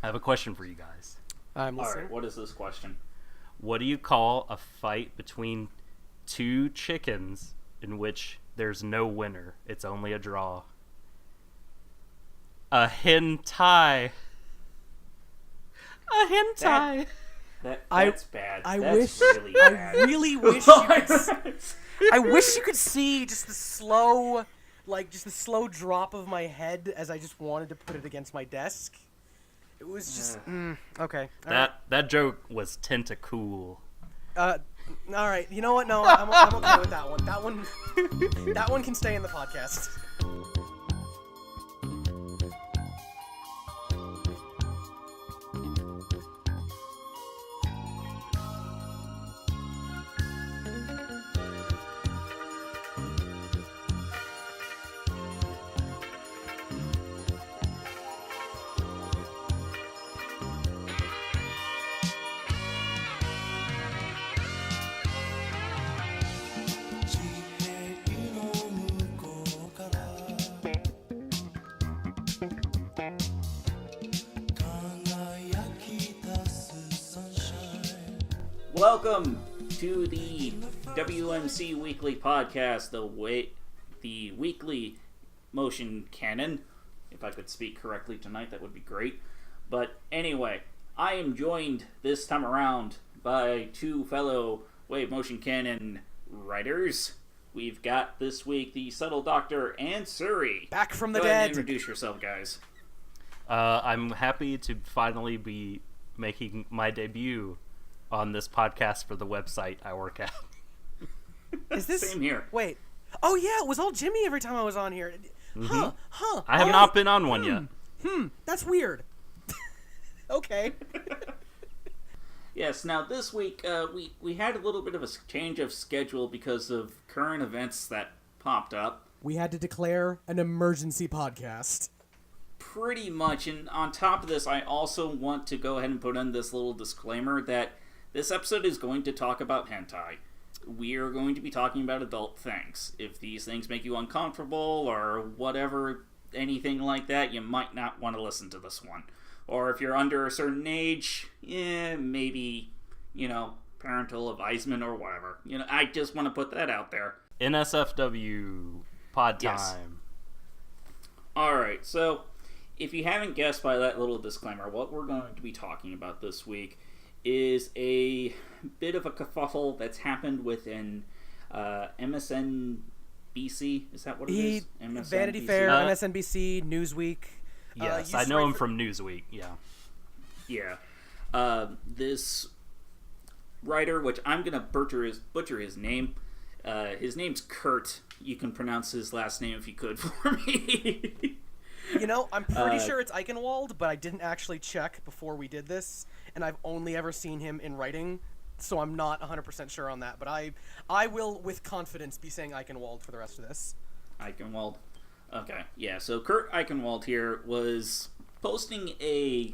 I have a question for you guys. I'm listening. Alright, what is this question? What do you call a fight between two chickens in which there's no winner? It's only a draw. A hentai. A hentai. That's bad. I That's wish. really bad. I really wish you could. I wish you could see just the slow, just the slow drop of my head as I just wanted to put it against my desk. It was just okay. That joke was Tentacle. All right. You know what? No, I'm okay with that one. That one can stay in the podcast. Welcome to the WMC Weekly Podcast, the weekly motion canon. If I could speak correctly tonight, that would be great. But anyway, I am joined this time around by two fellow Wave Motion Canon writers. We've got this week the Subtle Doctor and Suri. Back from the Go ahead dead. and introduce yourself, guys. I'm happy to finally be making my debut on this podcast for the website I work at. Is this Same here. Wait. Oh yeah, it was all Jimmy every time I was on here. Mm-hmm. Huh. I have not been on one yet. That's weird. Okay. Yes, now this week we had a little bit of a change of schedule because of current events that popped up. We had to declare an emergency podcast. Pretty much, and on top of this, I also want to go ahead and put in this little disclaimer that this episode is going to talk about hentai. We are going to be talking about adult things. If these things make you uncomfortable or whatever, anything like that, you might not want to listen to this one. Or if you're under a certain age, maybe, parental advisement or whatever. I just want to put that out there. NSFW pod time. Yes. Alright, so if you haven't guessed by that little disclaimer, what we're going to be talking about this week is a bit of a kerfuffle that's happened within MSNBC. Is that what it is? MSNBC? Vanity Fair, MSNBC, Newsweek. Yes, I know him from Newsweek, yeah. Yeah. This writer, which I'm going to butcher his name. His name's Kurt. You can pronounce his last name if you could for me. I'm pretty sure it's Eichenwald, but I didn't actually check before we did this, and I've only ever seen him in writing, so I'm not 100% sure on that, but I will, with confidence, be saying Eichenwald for the rest of this. Eichenwald. Okay, yeah, so Kurt Eichenwald here was posting a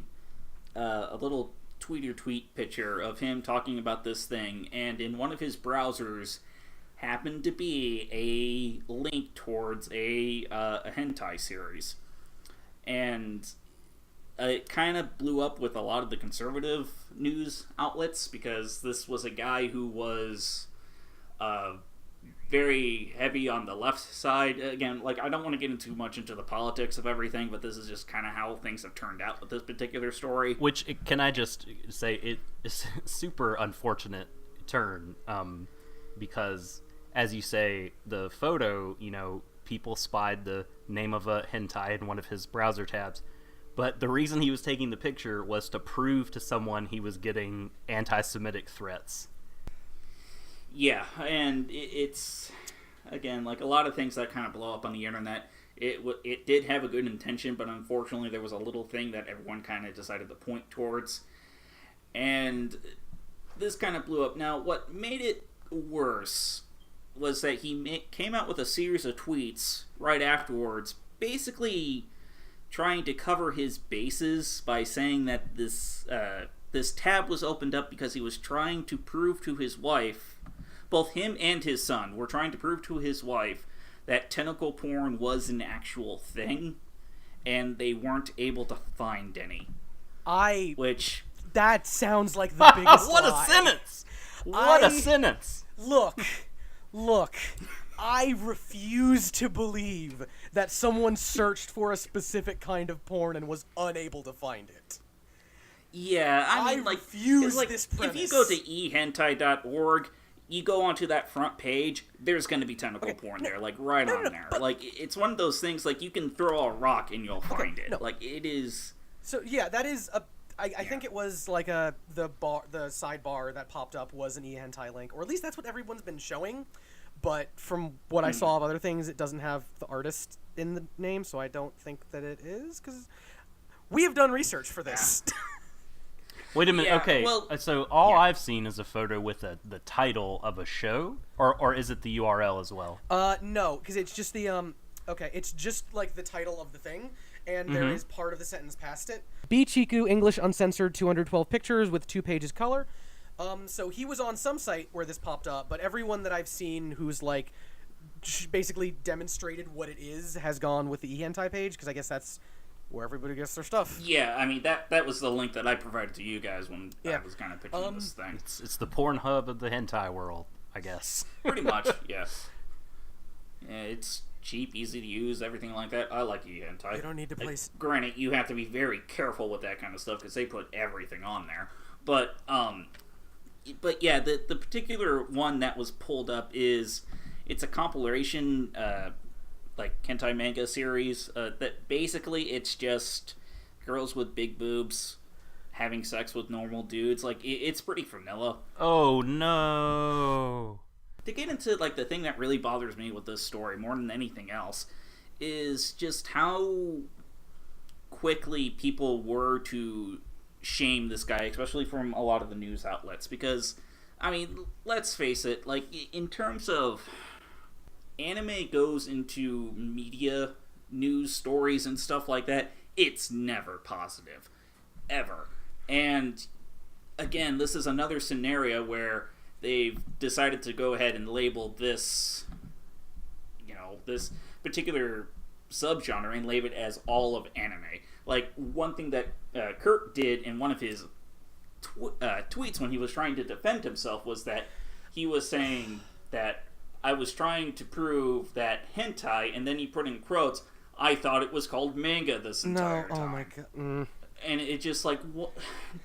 little tweet picture of him talking about this thing, and in one of his browsers happened to be a link towards a hentai series. And it kind of blew up with a lot of the conservative news outlets because this was a guy who was very heavy on the left side. Again, I don't want to get too much into the politics of everything, but this is just kind of how things have turned out with this particular story. Which, can I just say, it is a super unfortunate turn, because, as you say, the photo, people spied the name of a hentai in one of his browser tabs. But the reason he was taking the picture was to prove to someone he was getting anti-Semitic threats. Yeah, and it's, again, a lot of things that kind of blow up on the internet, it did have a good intention, but unfortunately there was a little thing that everyone kind of decided to point towards. And this kind of blew up. Now, what made it worse was that he came out with a series of tweets right afterwards, basically trying to cover his bases by saying that this tab was opened up because he was trying to prove to his wife, both him and his son were trying to prove to his wife that tentacle porn was an actual thing, and they weren't able to find any. Which... That sounds like the biggest What lie. a sentence! What a sentence! Look, I refuse to believe that someone searched for a specific kind of porn and was unable to find it. Yeah, I mean, refuse like, this premise. If you go to ehentai.org, you go onto that front page, there's going to be tentacle porn there, like, right on there. But, like, it's one of those things, like, you can throw a rock and you'll find it. No. Like, it is... So, yeah, that is a... I think it was like the sidebar that popped up was an eHentai link, or at least that's what everyone's been showing. But from what I saw of other things, it doesn't have the artist in the name, so I don't think that it is, because we have done research for this. Wait a minute. Yeah, Okay, well, so all I've seen is a photo with the title of a show, or is it the URL as well? No, because it's just the it's just like the title of the thing, and there is part of the sentence past it. B. Chiku, English uncensored, 212 pictures with 2 pages color. So he was on some site where this popped up, but everyone that I've seen who's like basically demonstrated what it is has gone with the eHentai page, because I guess that's where everybody gets their stuff. Yeah, I mean, that was the link that I provided to you guys when I was kind of pitching this thing. It's the Pornhub of the hentai world, I guess. Pretty much, yes. Yeah, it's cheap, easy to use, everything like that. I like eHentai. You don't need to place... Granted, you have to be very careful with that kind of stuff because they put everything on there. But yeah, the particular one that was pulled up it's a compilation, like hentai manga series, that basically it's just girls with big boobs having sex with normal dudes. Like, it's pretty vanilla. Oh, no. To get into, like, the thing that really bothers me with this story more than anything else is just how quickly people were to shame this guy, especially from a lot of the news outlets, because, I mean, let's face it, like, in terms of anime goes into media news stories and stuff like that, it's never positive. Ever. And, again, this is another scenario where they've decided to go ahead and label this, this particular subgenre and label it as all of anime. Like, one thing that Kurt did in one of his tweets when he was trying to defend himself was that he was saying that I was trying to prove that hentai, and then he put in quotes, I thought it was called manga this entire time. Oh my god. And it's just like, what?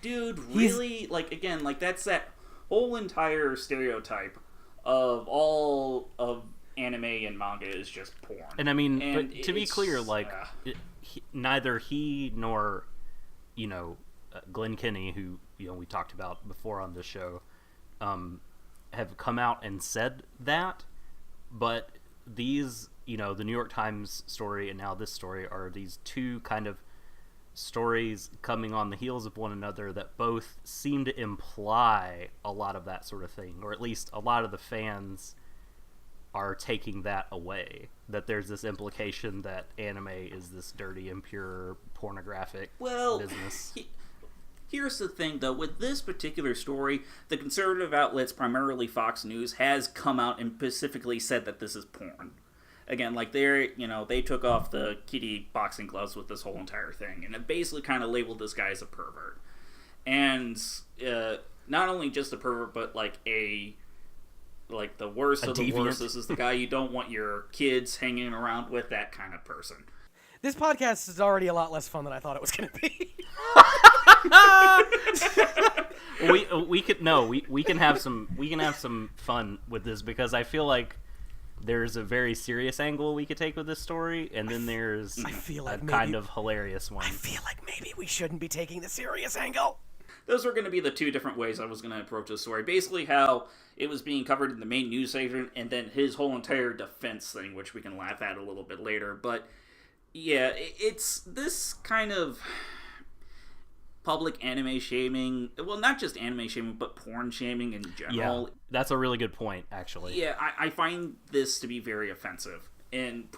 Dude, really? Like, again, like, that's that whole entire stereotype of all of anime and manga is just porn. And I mean, but to be clear, like, neither he nor, Glenn Kinney, who, we talked about before on this show, have come out and said that, but these, the New York Times story and now this story are these two kind of stories coming on the heels of one another that both seem to imply a lot of that sort of thing, or at least a lot of the fans are taking that away, that there's this implication that anime is this dirty, impure, pornographic business. Here's the thing, though. With this particular story, the conservative outlets, primarily Fox News, has come out and specifically said that this is porn. Again, like, they took off the kitty boxing gloves with this whole entire thing, and it basically kind of labeled this guy as a pervert. And not only just a pervert, but like the worst of the worst. This is the guy you don't want your kids hanging around with, that kind of person. This podcast is already a lot less fun than I thought it was going to be. we can have some fun with this, because I feel like there's a very serious angle we could take with this story, and then there's kind of hilarious one. I feel like maybe we shouldn't be taking the serious angle. Those were going to be the two different ways I was going to approach this story. Basically how it was being covered in the main news section, and then his whole entire defense thing, which we can laugh at a little bit later. But, yeah, it's this kind of public anime shaming. Well, not just anime shaming, but porn shaming in general. Yeah, that's a really good point, actually. Yeah, I find this to be very offensive. And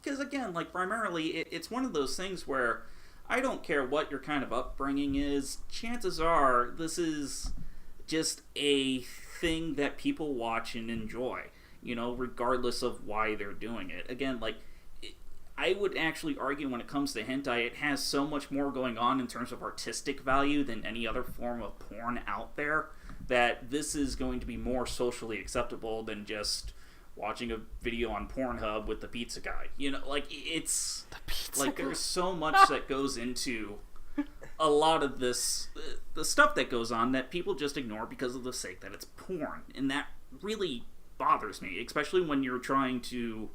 because, again, like, primarily, it's one of those things where I don't care what your kind of upbringing is, chances are this is just a thing that people watch and enjoy, regardless of why they're doing it. Again, like, I would actually argue when it comes to hentai, it has so much more going on in terms of artistic value than any other form of porn out there, that this is going to be more socially acceptable than just watching a video on Pornhub with the pizza guy. You know, like, it's... Like, there's so much that goes into a lot of this... the stuff that goes on that people just ignore because of the sake that it's porn. And that really bothers me, especially when you're trying to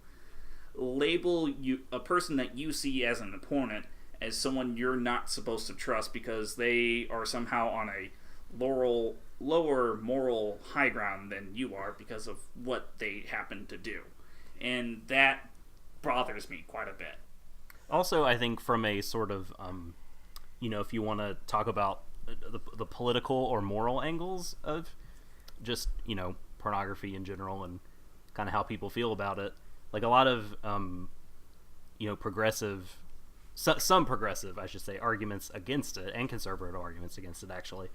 label a person that you see as an opponent as someone you're not supposed to trust because they are somehow on a lower moral high ground than you are because of what they happen to do. And that bothers me quite a bit. Also, I think from a sort of, if you want to talk about the political or moral angles of just, pornography in general and kind of how people feel about it, like a lot of, progressive, some progressive, I should say, arguments against it, and conservative arguments against it, actually,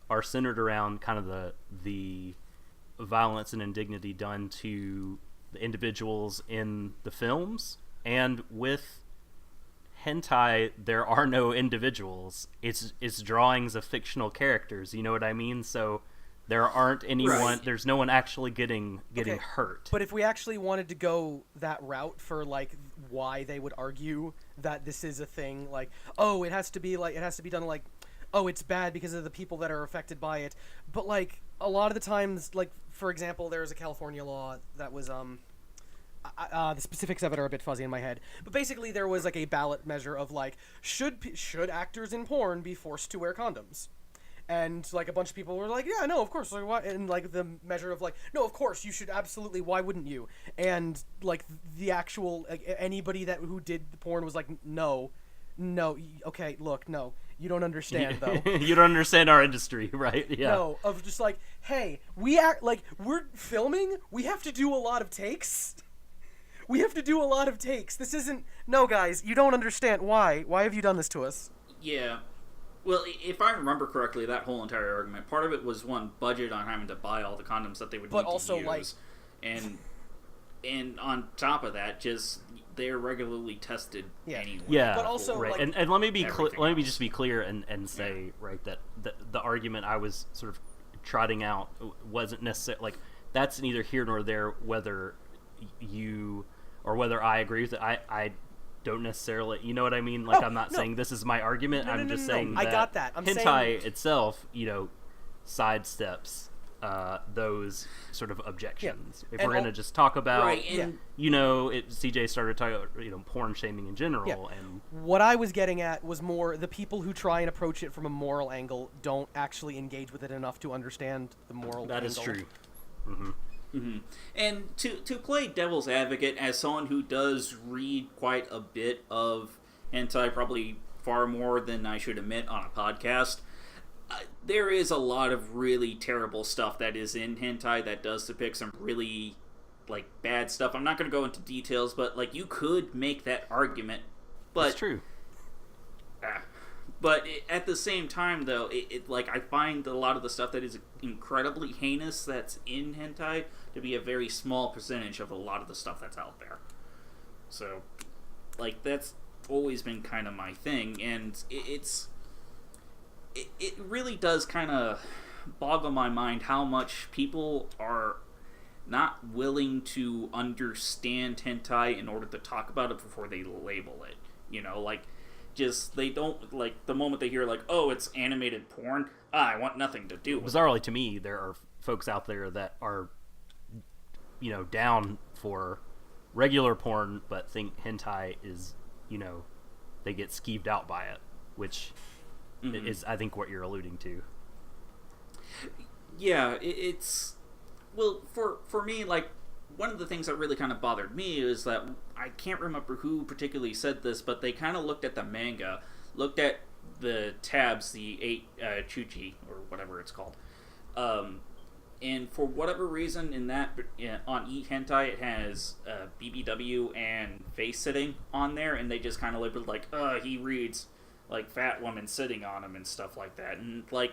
are centered around kind of the violence and indignity done to the individuals in the films. And with hentai, there are no individuals. It's drawings of fictional characters. You know what I mean? So there aren't anyone. Right. There's no one actually getting hurt. But if we actually wanted to go that route for like why they would argue that this is a thing, like, oh, it has to be done like, oh, it's bad because of the people that are affected by it. But like a lot of the times, like for example, there was a California law that was the specifics of it are a bit fuzzy in my head, but basically there was like a ballot measure of like should actors in porn be forced to wear condoms, and like a bunch of people were like, yeah, no, of course, like what, and like the measure of like, no, of course you should, absolutely, why wouldn't you? And like the actual anybody who did the porn was like, no, okay, look, no, you don't understand though. You don't understand our industry, right? Yeah. No, of just like, hey, we're filming, we have to do a lot of takes. This isn't... No, guys, you don't understand. Why? Why have you done this to us? Yeah. Well, if I remember correctly, that whole entire argument, part of it was one, budget on having to buy all the condoms that they would need to use. Like... And on top of that, just they're regularly tested anyway. Yeah. But also, right. like, and let me be just be clear and say, right, that the argument I was sort of trotting out wasn't necessarily... Like, that's neither here nor there whether you... or whether I agree with it. I don't necessarily, you know what I mean? Like, I'm not saying this is my argument. I'm just saying that I got that. I'm hentai itself, sidesteps those sort of objections. Yeah. If we're going to just talk about, right, CJ started talking about, porn shaming in general. Yeah. And what I was getting at was more the people who try and approach it from a moral angle don't actually engage with it enough to understand the moral angle. That is true. Mm-hmm. Mm-hmm. And to play devil's advocate, as someone who does read quite a bit of hentai, probably far more than I should admit on a podcast, there is a lot of really terrible stuff that is in hentai that does depict some really, like, bad stuff. I'm not going to go into details, but, like, you could make that argument. But that's true. But at the same time, though, I find a lot of the stuff that is incredibly heinous that's in hentai to be a very small percentage of a lot of the stuff that's out there. So, like, that's always been kind of my thing, and it really does kind of boggle my mind how much people are not willing to understand hentai in order to talk about it before they label it. Just, they don't, like, the moment they hear, like, oh, it's animated porn, I want nothing to do with it. Bizarrely to me, there are folks out there that are, down for regular porn, but think hentai is, they get skeeved out by it, which is, I think, what you're alluding to. Yeah, it's, well, for me, like, one of the things that really kind of bothered me is that I can't remember who particularly said this, but they kind of looked at the manga, looked at the tabs, the 8 chuchi, or whatever it's called, and for whatever reason in that, on hentai, it has BBW and face sitting on there, and they just kind of labeled like, he reads, like, fat woman sitting on him and stuff like that, and, like,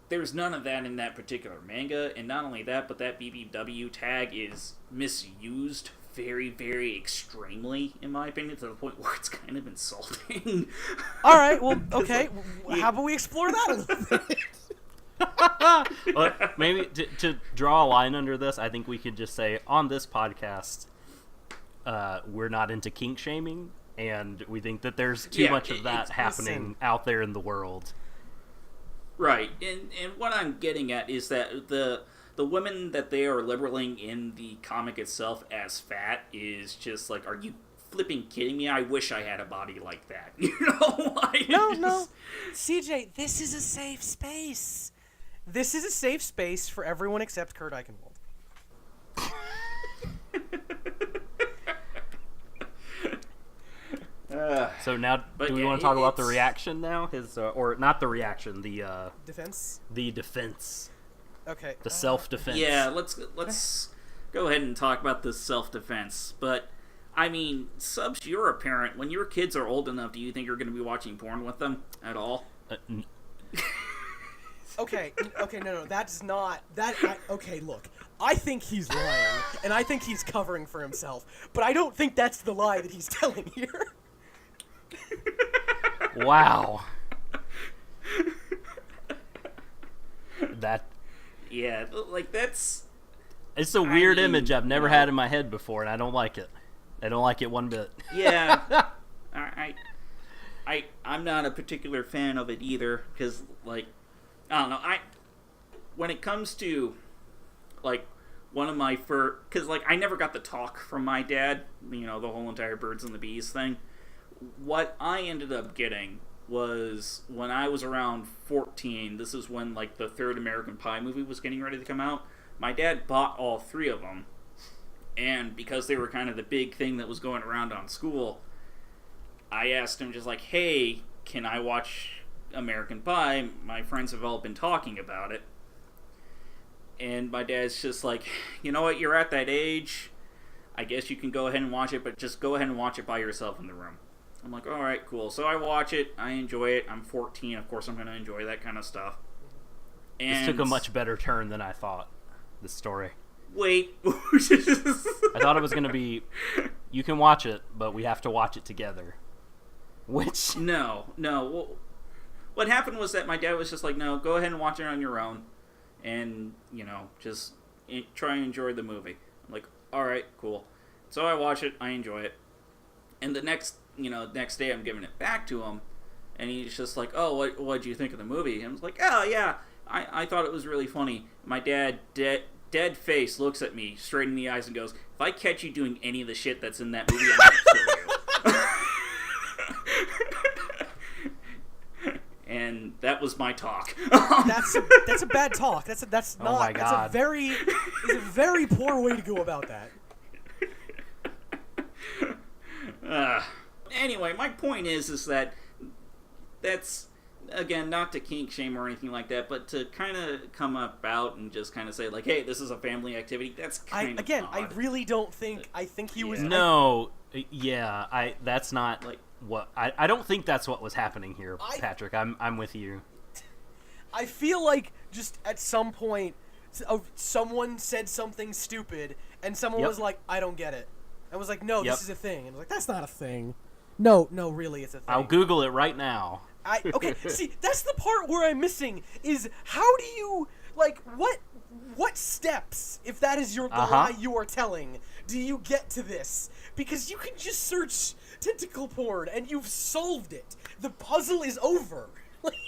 there's none of that in that particular manga, and not only that, but that BBW tag is misused very, very extremely, in my opinion, to the point where it's kind of insulting. All right, well, okay. How about we explore that a little bit? Well, maybe to draw a line under this, I think we could just say on this podcast, we're not into kink shaming, and we think that there's too much of that happening out there in the world. Right, and what I'm getting at is that the women that they are liberaling in the comic itself as fat is just like, are you flipping kidding me? I wish I had a body like that. You know? No. CJ, this is a safe space. This is a safe space for everyone except Kurt Eichenwald. So now, do we want to talk about the reaction now? Or not the reaction, the defense. The defense. Okay. The self-defense. Yeah, let's go ahead and talk about the self-defense. But I mean, Subs, you're a parent. When your kids are old enough, do you think you're going to be watching porn with them at all? Okay, no, that's not that. Okay, look, I think he's lying, and I think he's covering for himself, but I don't think that's the lie that he's telling here. Wow. That. Yeah, like that's. It's a weird image I've never had in my head before, and I don't like it. I don't like it one bit. Yeah, I'm not a particular fan of it either, because like. I don't know, when it comes to, like, one of my because, like, I never got the talk from my dad, you know, the whole entire birds and the bees thing. What I ended up getting was, when I was around 14, this is when, like, the third American Pie movie was getting ready to come out, my dad bought all 3 of them, and because they were kind of the big thing that was going around on school, I asked him just like, hey, can I watch American Pie? My friends have all been talking about it. And my dad's just like, you know what, you're at that age, I guess you can go ahead and watch it, but just go ahead and watch it by yourself in the room. I'm like, alright, cool. So I watch it, I enjoy it, I'm 14, of course I'm going to enjoy that kind of stuff. And this took a much better turn than I thought, this story. Wait. I thought it was going to be, you can watch it, but we have to watch it together. Which... No. Well, what happened was that my dad was just like, no, go ahead and watch it on your own, and, you know, just try and enjoy the movie. I'm like, alright, cool. So I watch it, I enjoy it, and the next day I'm giving it back to him, and he's just like, oh, what'd you think of the movie? And I was like, oh, yeah, I thought it was really funny. My dad, dead face, looks at me straight in the eyes and goes, if I catch you doing any of the shit that's in that movie, I'm gonna kill you. And that was my talk. That's a bad talk. That's not. Oh my God. It's a very poor way to go about that. Anyway, my point is that that's, again, not to kink shame or anything like that, but to kind of come about and just kind of say like, hey, this is a family activity. That's kind of odd. I really don't think. I think he was. No. Yeah. That's not like. What I don't think that's what was happening here, Patrick. I'm with you. I feel like just at some point, someone said something stupid, and someone was like, "I don't get it." I was like, "No, this is a thing." And I was like, "That's not a thing." No, really, it's a thing. I'll Google it right now. Okay, see, that's the part where I'm missing. Is how do you what steps, if that is the lie you are telling, do you get to this? Because you can just search tentacle porn and you've solved it. The puzzle is over.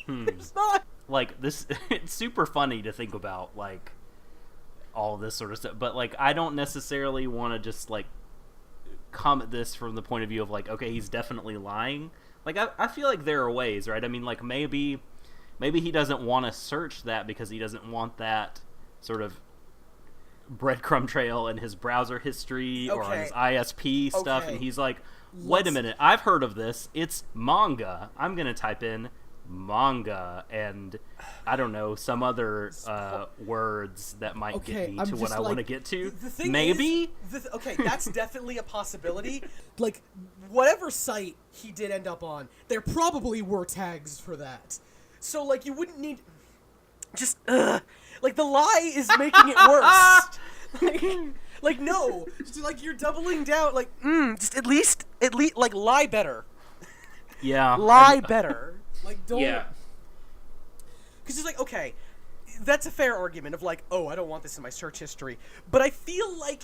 There's not like this. It's super funny to think about like all this sort of stuff, but like I don't necessarily want to just like come at this from the point of view of like, okay, he's definitely lying. Like I feel like there are ways, right? I mean, like maybe he doesn't want to search that because he doesn't want that sort of breadcrumb trail in his browser history or on his ISP stuff, and he's like, wait a minute, I've heard of this. It's manga. I'm gonna type in manga and I don't know, some other words that might get me to what I want to get to. Maybe that's definitely a possibility. Like whatever site he did end up on, there probably were tags for that. So like you wouldn't need like the lie is making it worse. Like, no, just, like, you're doubling down. Like, just at least, like, lie better. Yeah. Lie better. Like, don't. Yeah. Because it's like, okay, that's a fair argument of like, oh, I don't want this in my search history. But I feel like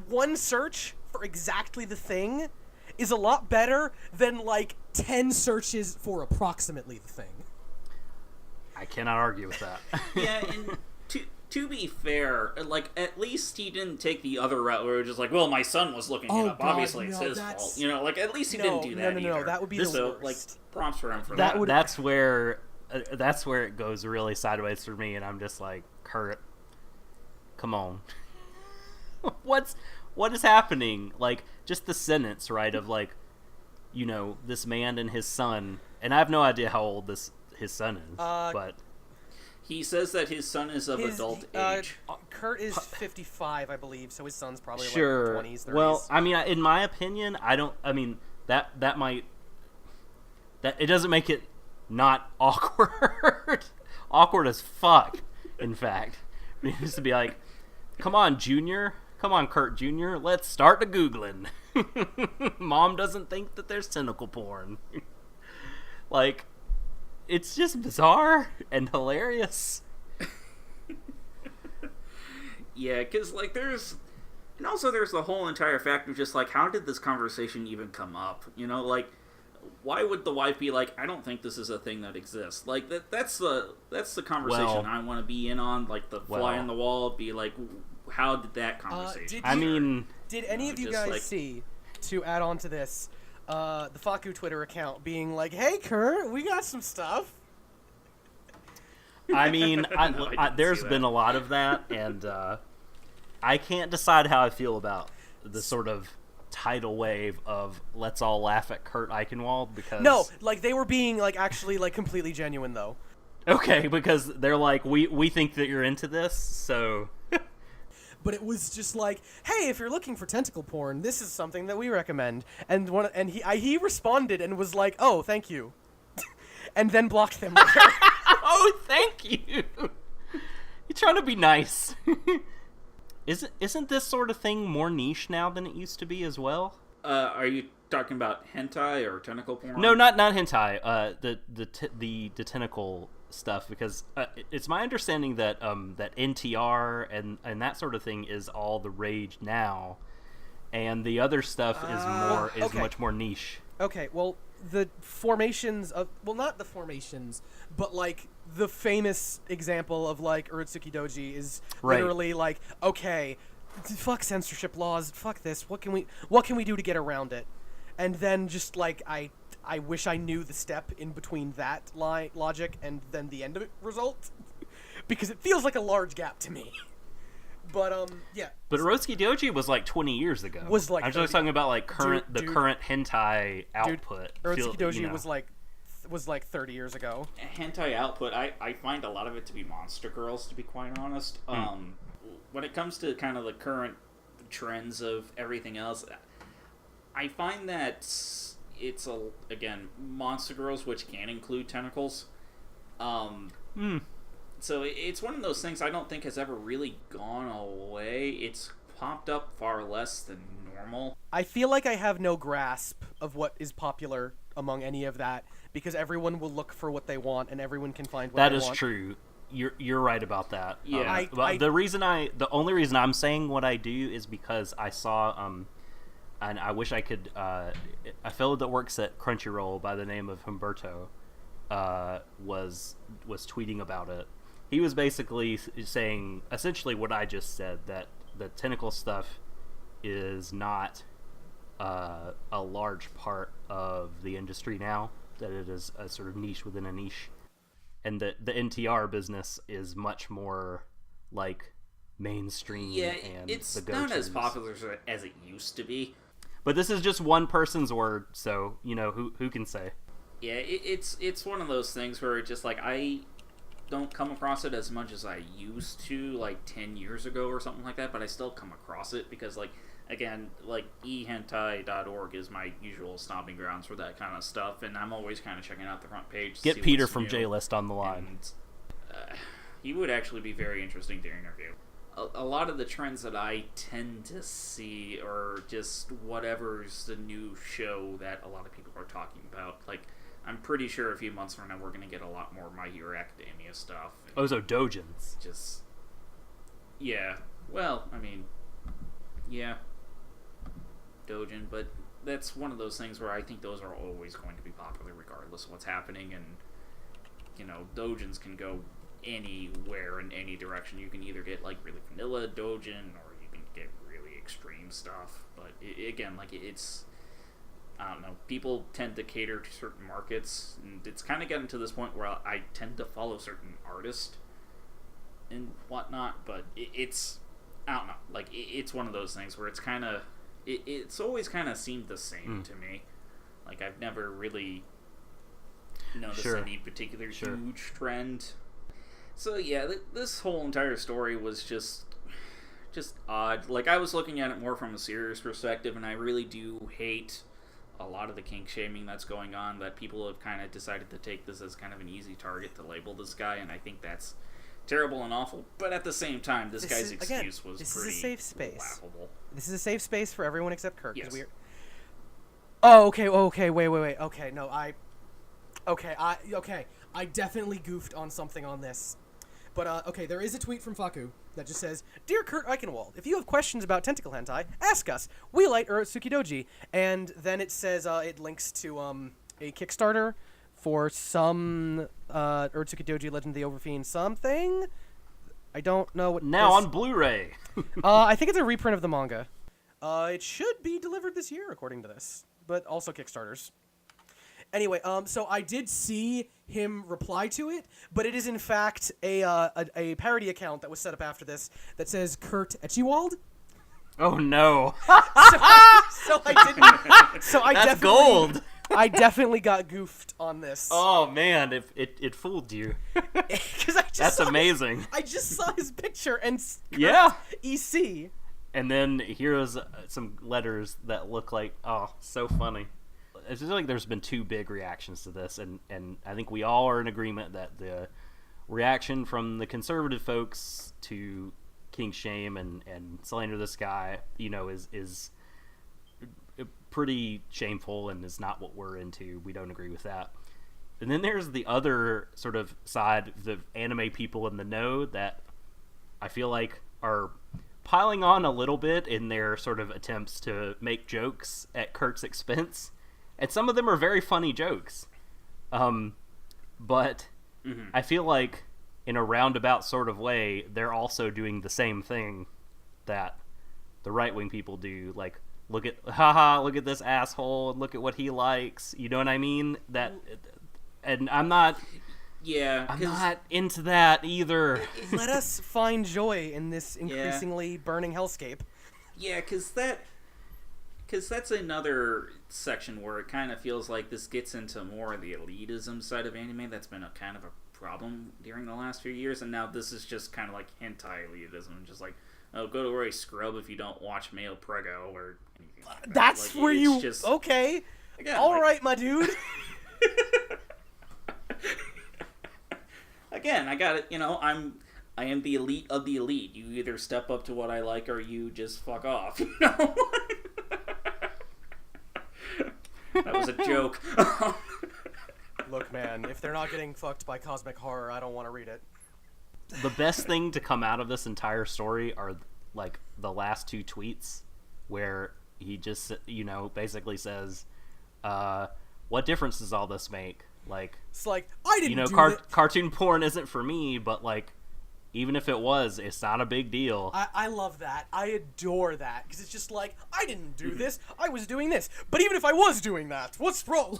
one search for exactly the thing is a lot better than like 10 searches for approximately the thing. I cannot argue with that. Yeah, and to be fair, like, at least he didn't take the other route where it was just like, well, my son was looking it up. God, Obviously, it's his fault. You know, like, at least he didn't do that No, either. that would be the worst. Like, props for him for that. That's where it goes really sideways for me, and I'm just like, Kurt, come on. What is happening? Like, just the sentence, right, of like, you know, this man and his son, and I have no idea how old his son is, but he says that his son is of adult age. Kurt is 55, I believe, so his son's probably sure. like 20s, 30s. Well, I mean, in my opinion, that might, that it doesn't make it not awkward. Awkward as fuck, in fact. It used to be like, come on, Junior. Come on, Kurt Jr. Let's start the Googling. Mom doesn't think that there's tentacle porn. Like, it's just bizarre and hilarious. Yeah, because, like, there's the whole entire fact of just, like, how did this conversation even come up? You know, like, why would the wife be like, I don't think this is a thing that exists? Like, that's the conversation I want to be in on, like, the fly on the wall, be like, how did that conversation did any of you guys like, see, to add on to this, the Faku Twitter account being like, hey, Kurt, we got some stuff? I mean, there's been a lot of that, and I can't decide how I feel about the sort of tidal wave of let's all laugh at Kurt Eichenwald, because... No, like, they were being, like, actually, like, completely genuine, though. Okay, because they're like, we think that you're into this, so... But it was just like, hey, if you're looking for tentacle porn, this is something that we recommend. And he responded and was like, oh, thank you. And then blocked them. Oh, thank you. You're trying to be nice. Isn't this sort of thing more niche now than it used to be as well? Are you talking about hentai or tentacle porn? No, not hentai. The tentacle stuff, because it's my understanding that that NTR and that sort of thing is all the rage now, and the other stuff is much more niche. Okay, well, the formations of not the formations, but like the famous example of like Urutsuki Doji is literally like, okay, fuck censorship laws, fuck this. What can we do to get around it? And then just like I wish I knew the step in between that logic and then the end of it result, because it feels like a large gap to me. But yeah. But Urotsuki Doji was like 20 years ago. I'm just talking about like current hentai output. Urotsuki Doji was like 30 years ago. Hentai output, I find a lot of it to be monster girls, to be quite honest. When it comes to kind of the current trends of everything else, I find that it's again monster girls, which can include tentacles. So it's one of those things I don't think has ever really gone away. It's popped up far less than normal. I feel like I have no grasp of what is popular among any of that, because everyone will look for what they want and everyone can find what they want. That is true. You're right about that. Yeah. The only reason I'm saying what I do is because I saw and I wish I could, a fellow that works at Crunchyroll by the name of Humberto was tweeting about it. He was basically saying essentially what I just said, that the tentacle stuff is not a large part of the industry now, that it is a sort of niche within a niche, and that the NTR business is much more like mainstream. Yeah, and it's the not as popular as it used to be. But this is just one person's word, so, you know, who can say? Yeah, it's one of those things where it's just like, I don't come across it as much as I used to, like 10 years ago or something like that, but I still come across it because, like, again, like, ehentai.org is my usual stomping grounds for that kind of stuff, and I'm always kind of checking out the front page to Get see Peter what's from new. J-List on the line. And, he would actually be very interesting to interview. a lot of the trends that I tend to see are just whatever's the new show that a lot of people are talking about. Like, I'm pretty sure a few months from now we're going to get a lot more My Hero Academia stuff. Oh, so Dojins. Just, yeah. Well, I mean, yeah. Dojin, but that's one of those things where I think those are always going to be popular regardless of what's happening, and, you know, Dojins can go anywhere in any direction. You can either get like really vanilla Dojin, or you can get really extreme stuff. But again, like it's, I don't know. People tend to cater to certain markets, and it's kind of getting to this point where I tend to follow certain artists and whatnot. But it's, I don't know. Like it's one of those things where it's kind of, it's always kind of seemed the same to me. Like I've never really noticed any particular huge trend. So yeah, this whole entire story was just odd. Like I was looking at it more from a serious perspective, and I really do hate a lot of the kink shaming that's going on. That people have kind of decided to take this as kind of an easy target to label this guy, and I think that's terrible and awful. But at the same time, this guy's excuse was pretty is a safe space. laughable. This is a safe space for everyone except Kurt. Yes. Oh, okay, wait. Okay, no, I definitely goofed on something on this. But, okay, there is a tweet from Faku that just says, Dear Kurt Eichenwald, if you have questions about tentacle hentai, ask us. We like Urotsuki Doji. And then it says, it links to, a Kickstarter for some, Urotsuki Doji Legend of the Overfiend something. I don't know what Now on Blu-ray. I think it's a reprint of the manga. It should be delivered this year, according to this. But also Kickstarters. Anyway, so I did see him reply to it, but it is in fact a parody account that was set up after this that says Kurt Eichenwald. Oh no! So I didn't. So I That's gold. I definitely got goofed on this. Oh man, it fooled you. That's amazing. I just saw his picture and yeah, EC. And then here's some letters that look like so funny. It feels like there's been two big reactions to this, and I think we all are in agreement that the reaction from the conservative folks to kink shame and slander this guy, you know, is pretty shameful and is not what we're into. We don't agree with that. And then there's the other sort of side, the anime people in the know that I feel like are piling on a little bit in their sort of attempts to make jokes at Kurt's expense. And some of them are very funny jokes. But I feel like in a roundabout sort of way, they're also doing the same thing that the right-wing people do. Like, look at this asshole, and look at what he likes. You know what I mean? And I'm not into that either. Let us find joy in this increasingly burning hellscape. Yeah, because that's another section where it kind of feels like this gets into more of the elitism side of anime. That's been a kind of a problem during the last few years, and now this is just kind of like hentai elitism, just like, oh, go to a scrub if you don't watch male prego or anything like that. That's like, where you just, okay. Again, all right, my dude. Again, I got it. You know, I am the elite of the elite. You either step up to what I like or you just fuck off. You know. That was a joke. Look, man, if they're not getting fucked by cosmic horror, I don't want to read it. The best thing to come out of this entire story are, like, the last two tweets where he just, you know, basically says, what difference does all this make? Like, it's like, I didn't do it. Cartoon porn isn't for me, but, like, even if it was, it's not a big deal. I love that. I adore that. Because it's just like, I didn't do this. I was doing this. But even if I was doing that, what's wrong?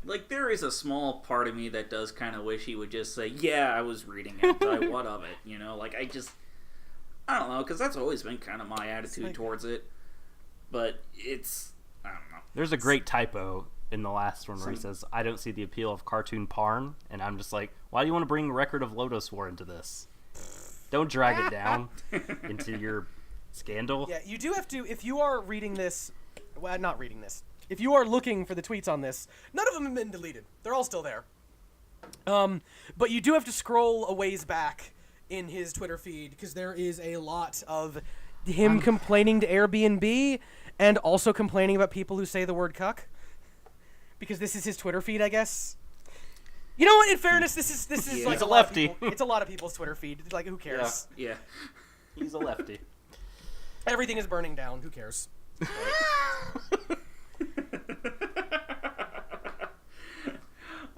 Like, there is a small part of me that does kind of wish he would just say, yeah, I was reading hentai, what of it? You know, like, I don't know, because that's always been kind of my attitude towards it. But it's, I don't know. There's a great typo in the last one where he says, I don't see the appeal of cartoon porn, and I'm just like, why do you want to bring Record of Lodoss War into this? Don't drag it down into your scandal. Yeah, you do have to, if you are reading this, well, not reading this, if you are looking for the tweets on this, none of them have been deleted. They're all still there. But you do have to scroll a ways back in his Twitter feed, because there is a lot of him complaining to Airbnb and also complaining about people who say the word cuck. Because this is his Twitter feed, I guess. You know what? In fairness, this is like He's a lefty. It's a lot of people's Twitter feed. Like, who cares? Yeah. He's a lefty. Everything is burning down. Who cares?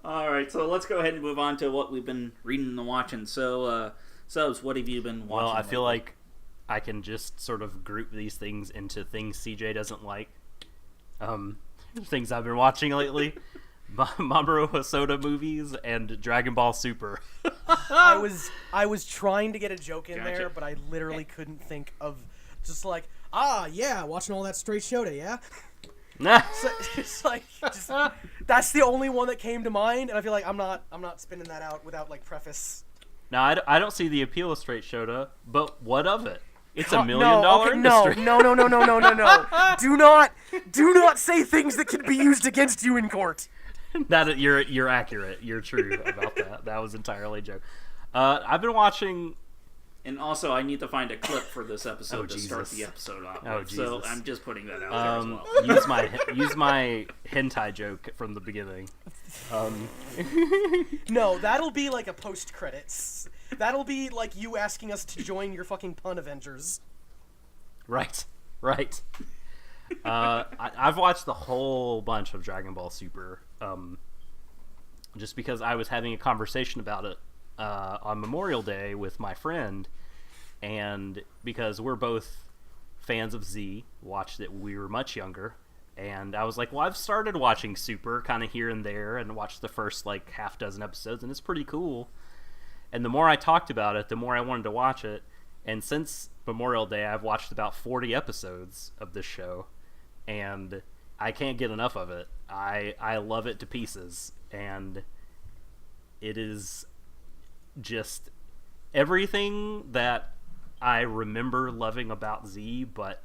All right, so let's go ahead and move on to what we've been reading and watching. So, Subs, what have you been watching? Well, I feel like I can just sort of group these things into things CJ doesn't like. Things I've been watching lately. Mamoru Hosoda movies and Dragon Ball Super. I was trying to get a joke in Gotcha. there, but I literally couldn't think of just like, yeah, watching all that straight Shoda, yeah? So, it's like, that's the only one that came to mind, and I feel like I'm not spinning that out without like preface. Now, I don't see the appeal of straight Shoda, but what of it? It's $1 million industry. No. Do not say things that can be used against you in court. That you're accurate. You're true about that. That was entirely a joke. I've been watching. And also, I need to find a clip for this episode to start Jesus. the episode off. Oh, with. So Jesus. I'm just putting that out there as well. use my hentai joke from the beginning. No, that'll be like a post credits. That'll be like you asking us to join your fucking pun Avengers. Right. I've watched the whole bunch of Dragon Ball Super, just because I was having a conversation about it on Memorial Day with my friend, and because we're both fans of Z, watched it when we were much younger, and I was like, well, I've started watching Super kind of here and there, and watched the first like half dozen episodes, and it's pretty cool. And the more I talked about it, the more I wanted to watch it. And since Memorial Day, I've watched about 40 episodes of this show, and I can't get enough of it. I love it to pieces, and it is just everything that I remember loving about Z, but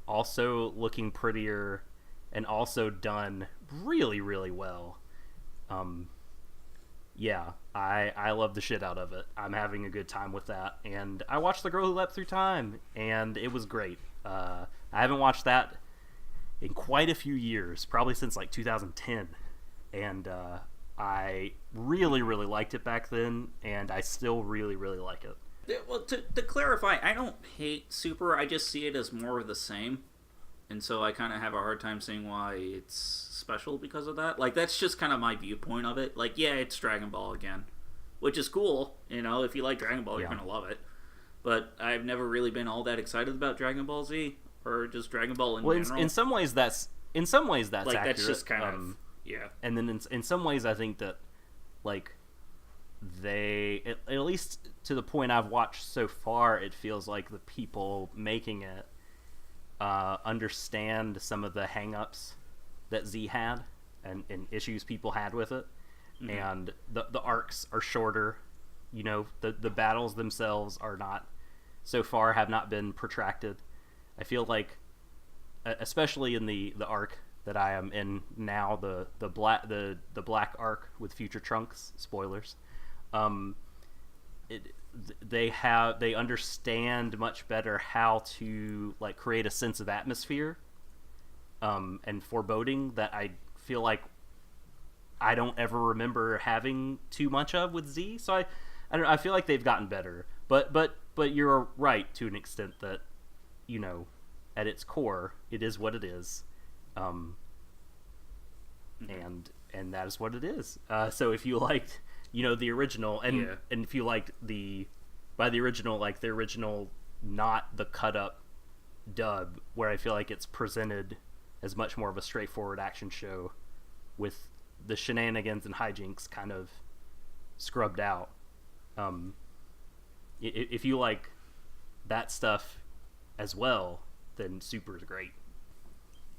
also looking prettier and also done really, really well. Yeah, I love the shit out of it. I'm having a good time with that. And I watched The Girl Who Leapt Through Time, and it was great. I haven't watched that in quite a few years, probably since like 2010. And I really, really liked it back then, and I still really, really like it. Well, to clarify, I don't hate Super. I just see it as more of the same. And so I kind of have a hard time seeing why it's special because of that. Like, that's just kind of my viewpoint of it. Like, yeah, it's Dragon Ball again, which is cool. You know, if you like Dragon Ball, you're going to love it. But I've never really been all that excited about Dragon Ball Z or just Dragon Ball in general. In some ways that's like, accurate. That's just kind of, yeah. And then in some ways I think that, like, they, at least to the point I've watched so far, it feels like the people making it understand some of the hang-ups that Z had and issues people had with it. Mm-hmm. And the arcs are shorter. You know, the battles themselves are not, so far, have not been protracted. I feel like, especially in the arc that I am in now, the black arc with future Trunks, spoilers, they understand much better how to like create a sense of atmosphere and foreboding that I feel like I don't ever remember having too much of with Z. So I feel like they've gotten better, but you're right to an extent that, you know, at its core it is what it is, and that is what it is. So if you liked, you know, the original, and if you liked by the original, like the original, not the cut up dub, where I feel like it's presented as much more of a straightforward action show with the shenanigans and hijinks kind of scrubbed out. If you like that stuff as well, then Super is great.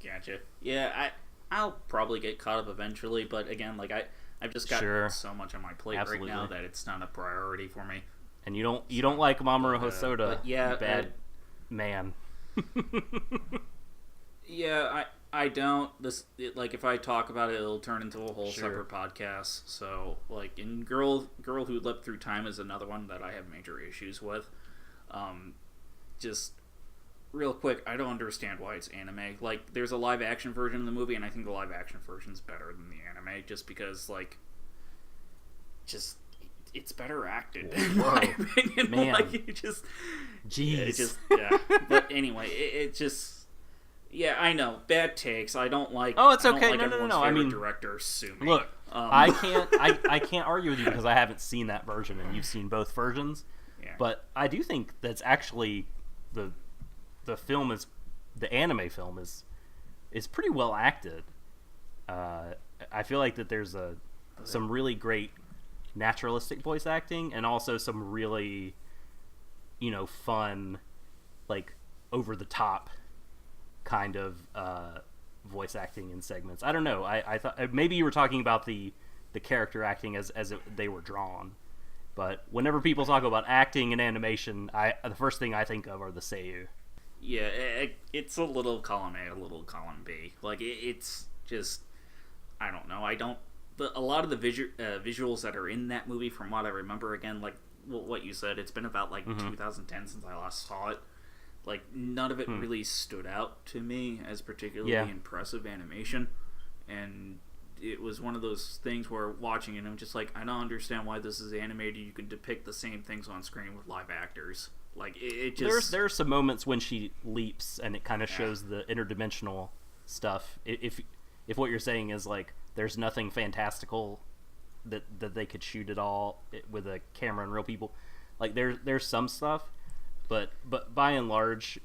Gotcha. Yeah, I'll probably get caught up eventually, but again, like I've just got so much on my plate right now that it's not a priority for me. And you don't like Mamoru Hosoda, yeah, bad man. Yeah, I don't. Like, if I talk about it, it'll turn into a whole Sure. separate podcast. So, like, in Girl Who Leapt Through Time is another one that I have major issues with. Just real quick, I don't understand why it's anime. Like, there's a live action version of the movie, and I think the live action version's better than the anime, just because, like, it's better acted, in my opinion. Man. Like, Jeez. Yeah. But anyway, it just. Yeah, I know. Bad takes. I don't like. Oh, it's I don't okay. like No. everyone's I favorite mean, director, sue me. Look, I can't argue with you because I haven't seen that version, and you've seen both versions. Yeah. But I do think that's actually the anime film is pretty well acted. I feel like that there's some really great naturalistic voice acting, and also some really, fun, like, over the top kind of voice acting in segments. I don't know. I thought maybe you were talking about the character acting as they were drawn. But whenever people talk about acting and animation, the first thing I think of are the seiyuu. Yeah, it's a little column A, a little column B. Like, it's just, I don't know. A lot of the visuals that are in that movie, from what I remember, again, like what you said, it's been about, like, 2010 since I last saw it. Like, none of it really stood out to me as particularly impressive animation. And it was one of those things where watching it, I'm just like, I don't understand why this is animated. You can depict the same things on screen with live actors. Like, it just... There are some moments when she leaps, and it kind of shows the interdimensional stuff. If what you're saying is, like, there's nothing fantastical that they could shoot at all with a camera and real people. Like, there's some stuff, but by and large,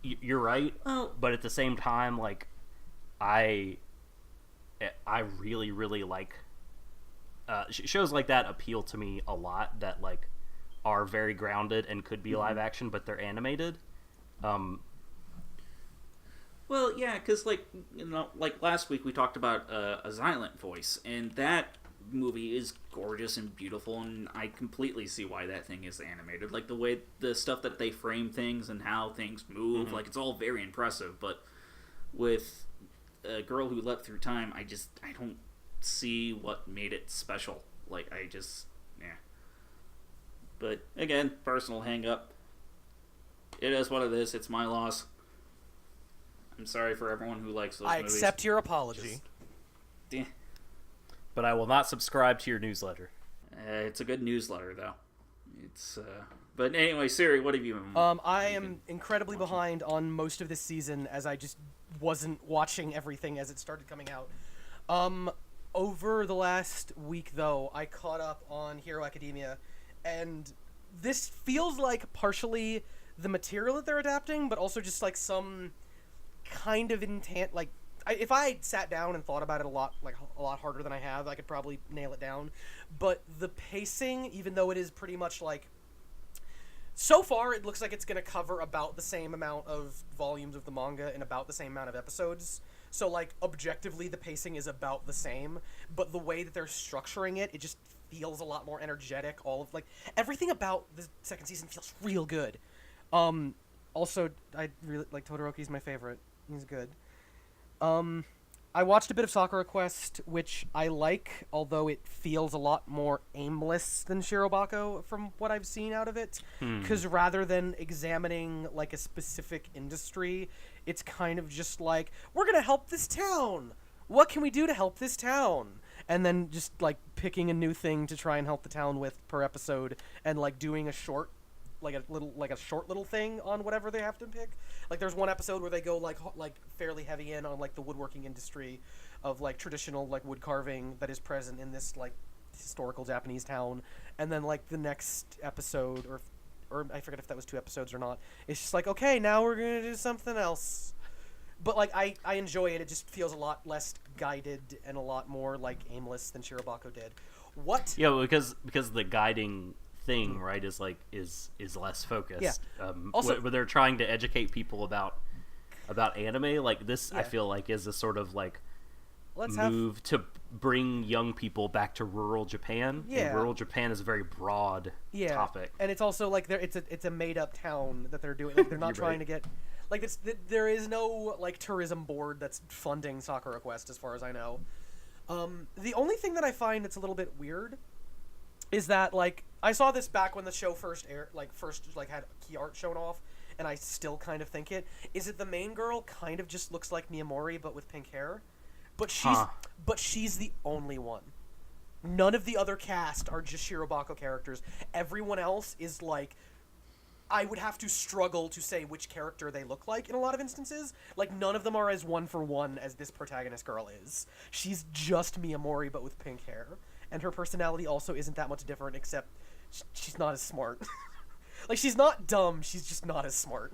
you're right. Well, but at the same time, like, I really, really like shows like that appeal to me a lot, that, like, are very grounded and could be live action, but they're animated. Well, yeah, because, like, like last week we talked about A Silent Voice, and that movie is gorgeous and beautiful, and I completely see why that thing is animated. Like, the stuff that they frame things and how things move, like, it's all very impressive. But with A Girl Who Leapt Through Time, I don't see what made it special. Like, yeah. But again, personal hang up. It is what it is. It's my loss. I'm sorry for everyone who likes those movies. I accept your apology. Yeah. But I will not subscribe to your newsletter. It's a good newsletter, though. But anyway, Siri, what have you been I am incredibly behind on most of this season, as I just wasn't watching everything as it started coming out. Over the last week, though, I caught up on Hero Academia, and this feels like partially the material that they're adapting, but also just, like, some kind of intent, like, if I sat down and thought about it a lot harder than I have, I could probably nail it down. But the pacing, even though it is pretty much like, so far it looks like it's going to cover about the same amount of volumes of the manga and about the same amount of episodes. So, like, objectively the pacing is about the same, but the way that they're structuring it just feels a lot more energetic. Everything about the second season feels real good. Also, I really like Todoroki's my favorite. He's good. I watched a bit of Sakura Quest, which I like, although it feels a lot more aimless than Shirobako from what I've seen out of it. Because rather than examining, like, a specific industry, it's kind of just like, we're going to help this town! What can we do to help this town? And then just, like, picking a new thing to try and help the town with per episode, and, like, doing a short little thing on whatever they have to pick. Like, there's one episode where they go like fairly heavy in on, like, the woodworking industry of, like, traditional, like, wood carving that is present in this, like, historical Japanese town. And then, like, the next episode, or I forget if that was 2 episodes or not, it's just like, okay, now we're gonna do something else. But, like, I enjoy it. It just feels a lot less guided and a lot more, like, aimless than Shirobako did. What? Yeah, because the guiding thing, right, is less focused. Yeah. Also, where they're trying to educate people about anime, like this, I feel like is a sort of, like, move to bring young people back to rural Japan. Yeah. And rural Japan is a very broad topic. And it's also like it's a made up town that they're doing. Like, they're not trying to get, Like there is no like tourism board that's funding Sakura Quest as far as I know. The only thing that I find that's a little bit weird is that like I saw this back when the show first aired, first had key art shown off, and I still kind of think it is that the main girl kind of just looks like Miyamori but with pink hair, but she's the only one. None of the other cast are just Shirobako characters. Everyone else is like, I would have to struggle to say which character they look like in a lot of instances. Like, none of them are as one-for-one as this protagonist girl is. She's just Miyamori, but with pink hair. And her personality also isn't that much different, except she's not as smart. Like, she's not dumb, she's just not as smart.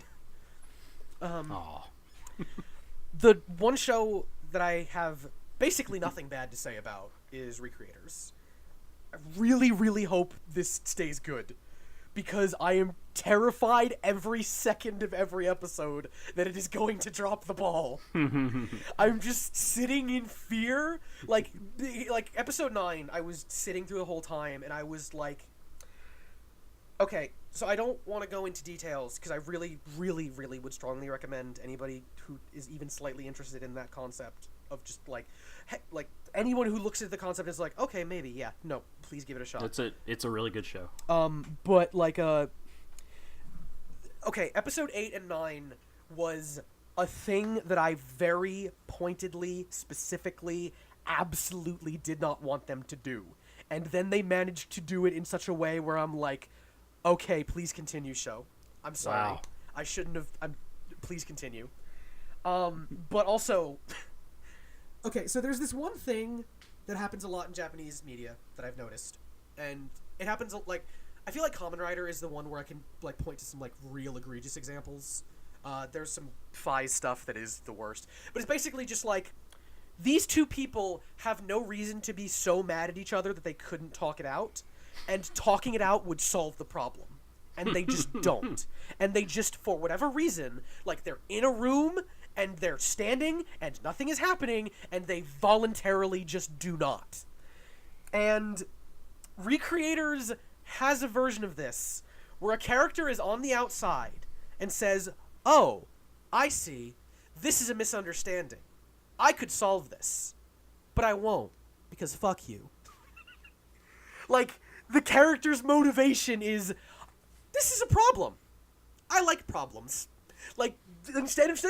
The one show that I have basically nothing bad to say about is Recreators. I really, really hope this stays good, because I am terrified every second of every episode that it is going to drop the ball. I'm just sitting in fear. Like episode 9, I was sitting through the whole time, and I was like, okay, so I don't want to go into details, because I really, really, really would strongly recommend anybody who is even slightly interested in that concept of just like anyone who looks at the concept is like, okay, maybe, yeah, no, please give it a shot. It's a really good show. But like okay, episode 8 and 9 was a thing that I very pointedly, specifically, absolutely did not want them to do. And then they managed to do it in such a way where I'm like, okay, please continue, show. I'm sorry. Wow. I shouldn't have... please continue. But also... okay, so there's this one thing that happens a lot in Japanese media that I've noticed. And it happens, like... I feel like Kamen Rider is the one where I can, like, point to some, like, real egregious examples. There's some Fi stuff that is the worst. But it's basically just, like... These two people have no reason to be so mad at each other that they couldn't talk it out. And talking it out would solve the problem. And they just don't. And they just, for whatever reason, like, they're in a room, and they're standing, and nothing is happening, and they voluntarily just do not. And Recreators has a version of this, where a character is on the outside, and says, oh, I see, this is a misunderstanding. I could solve this, but I won't, because fuck you. Like, the character's motivation is, this is a problem. I like problems. Like, instead of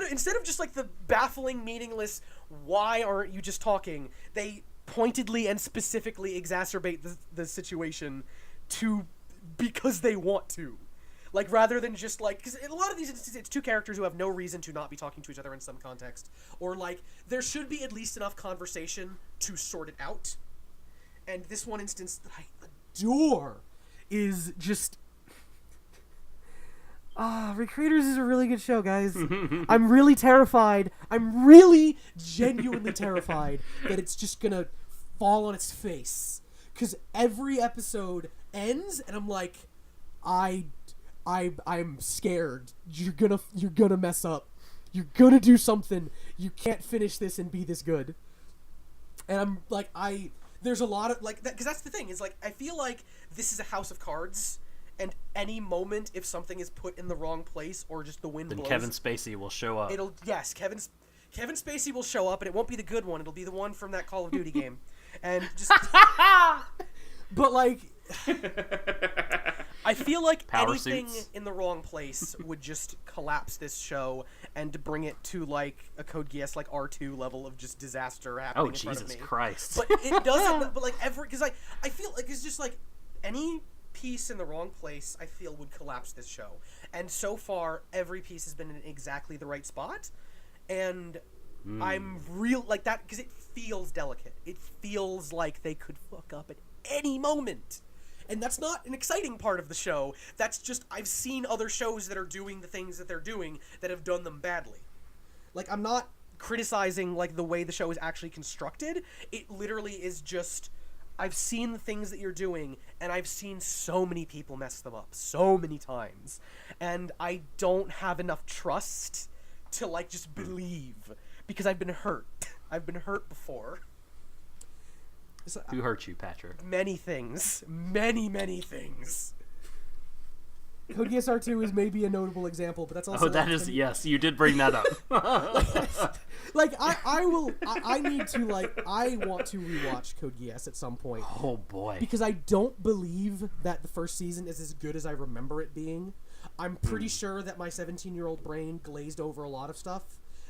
just, like, the baffling, meaningless, why aren't you just talking, they pointedly and specifically exacerbate the situation because they want to. Like, rather than just, like... Because in a lot of these instances, it's two characters who have no reason to not be talking to each other in some context. Or, like, there should be at least enough conversation to sort it out. And this one instance that I adore is just... Recreators is a really good show, guys. I'm really terrified. I'm really genuinely terrified that it's just gonna fall on its face. Because every episode ends, and I'm like, I'm scared. You're gonna mess up. You're gonna do something. You can't finish this and be this good. And I'm like, there's a lot of, like, that, because that's the thing, is, like, I feel like this is a house of cards, and any moment, if something is put in the wrong place, or just the wind blows... Then Kevin Spacey will show up. Kevin Spacey will show up, and it won't be the good one, it'll be the one from that Call of Duty game. And just... But, like... I feel like Power anything suits. in the wrong place would just collapse this show and bring it to, like, a Code Geass, like, R2 level of just disaster happening in front of me. Jesus Christ. But it doesn't, but, like, because I feel like it's just, like, any piece in the wrong place, I feel, would collapse this show. And so far, every piece has been in exactly the right spot. And I'm real, like, that, because it feels delicate. It feels like they could fuck up at any moment. And that's not an exciting part of the show. That's just, I've seen other shows that are doing the things that they're doing that have done them badly. Like, I'm not criticizing, like, the way the show is actually constructed. It literally is just, I've seen the things that you're doing, and I've seen so many people mess them up so many times. And I don't have enough trust to, like, just believe. Because I've been hurt. I've been hurt before. So, who hurt you, Patrick? Many things. Many, many things. Code Geass R2 is maybe a notable example, but that's also... Oh, that is... Yes, you did bring that up. I want to rewatch Code Geass at some point. Oh, boy. Because I don't believe that the first season is as good as I remember it being. I'm pretty sure that my 17-year-old brain glazed over a lot of stuff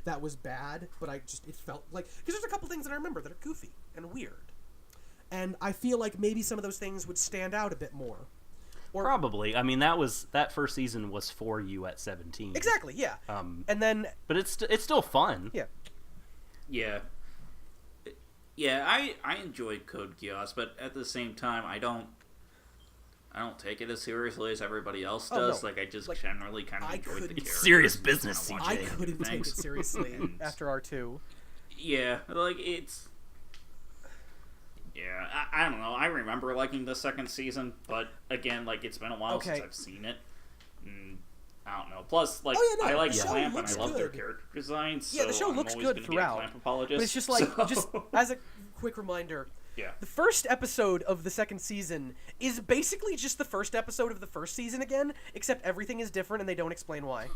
that was bad, but it felt like... Because there's a couple things that I remember that are goofy and weird. And I feel like maybe some of those things would stand out a bit more. Probably. I mean, that first season was for you at 17. Exactly, yeah. And then... But it's still fun. Yeah. Yeah. Yeah, I enjoyed Code Geass, but at the same time, I don't take it as seriously as everybody else does. No. I just generally kind of enjoyed the characters. Serious business, CJ. I couldn't take it seriously after R2. Yeah, it's... Yeah, I don't know. I remember liking the second season, but again, it's been a while since I've seen it. I don't know. Plus, I like Clamp and I love their character designs. Yeah, the show looks good throughout. But it's just just as a quick reminder, the first episode of the second season is basically just the first episode of the first season again, except everything is different and they don't explain why.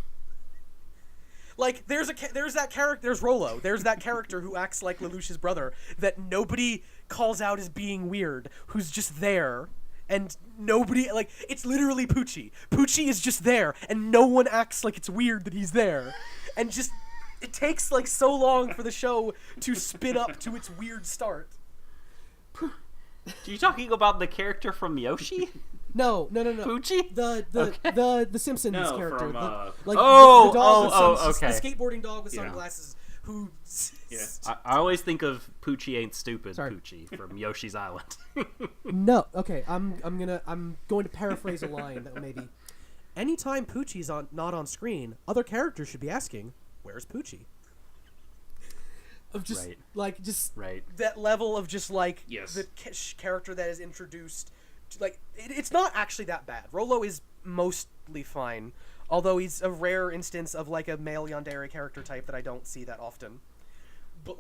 There's that character, there's Rollo, there's that character who acts like Lelouch's brother that nobody calls out as being weird, who's just there, and nobody, it's literally Poochie. Poochie is just there, and no one acts like it's weird that he's there. And just, it takes, so long for the show to spin up to its weird start. Are you talking about the character from Yoshi? No. Poochie? The Simpsons character. From, the dog okay. The skateboarding dog with sunglasses who... Yeah. I always think of Poochie Ain't Stupid Poochie from Yoshi's Island. No, okay, I'm going to paraphrase a line that maybe... Anytime Poochie's not on screen, other characters should be asking, where's Poochie? Of just, right. That level of just, yes. the character that is introduced... it's not actually that bad. Rollo is mostly fine, although he's a rare instance of a male yandere character type that I don't see that often. But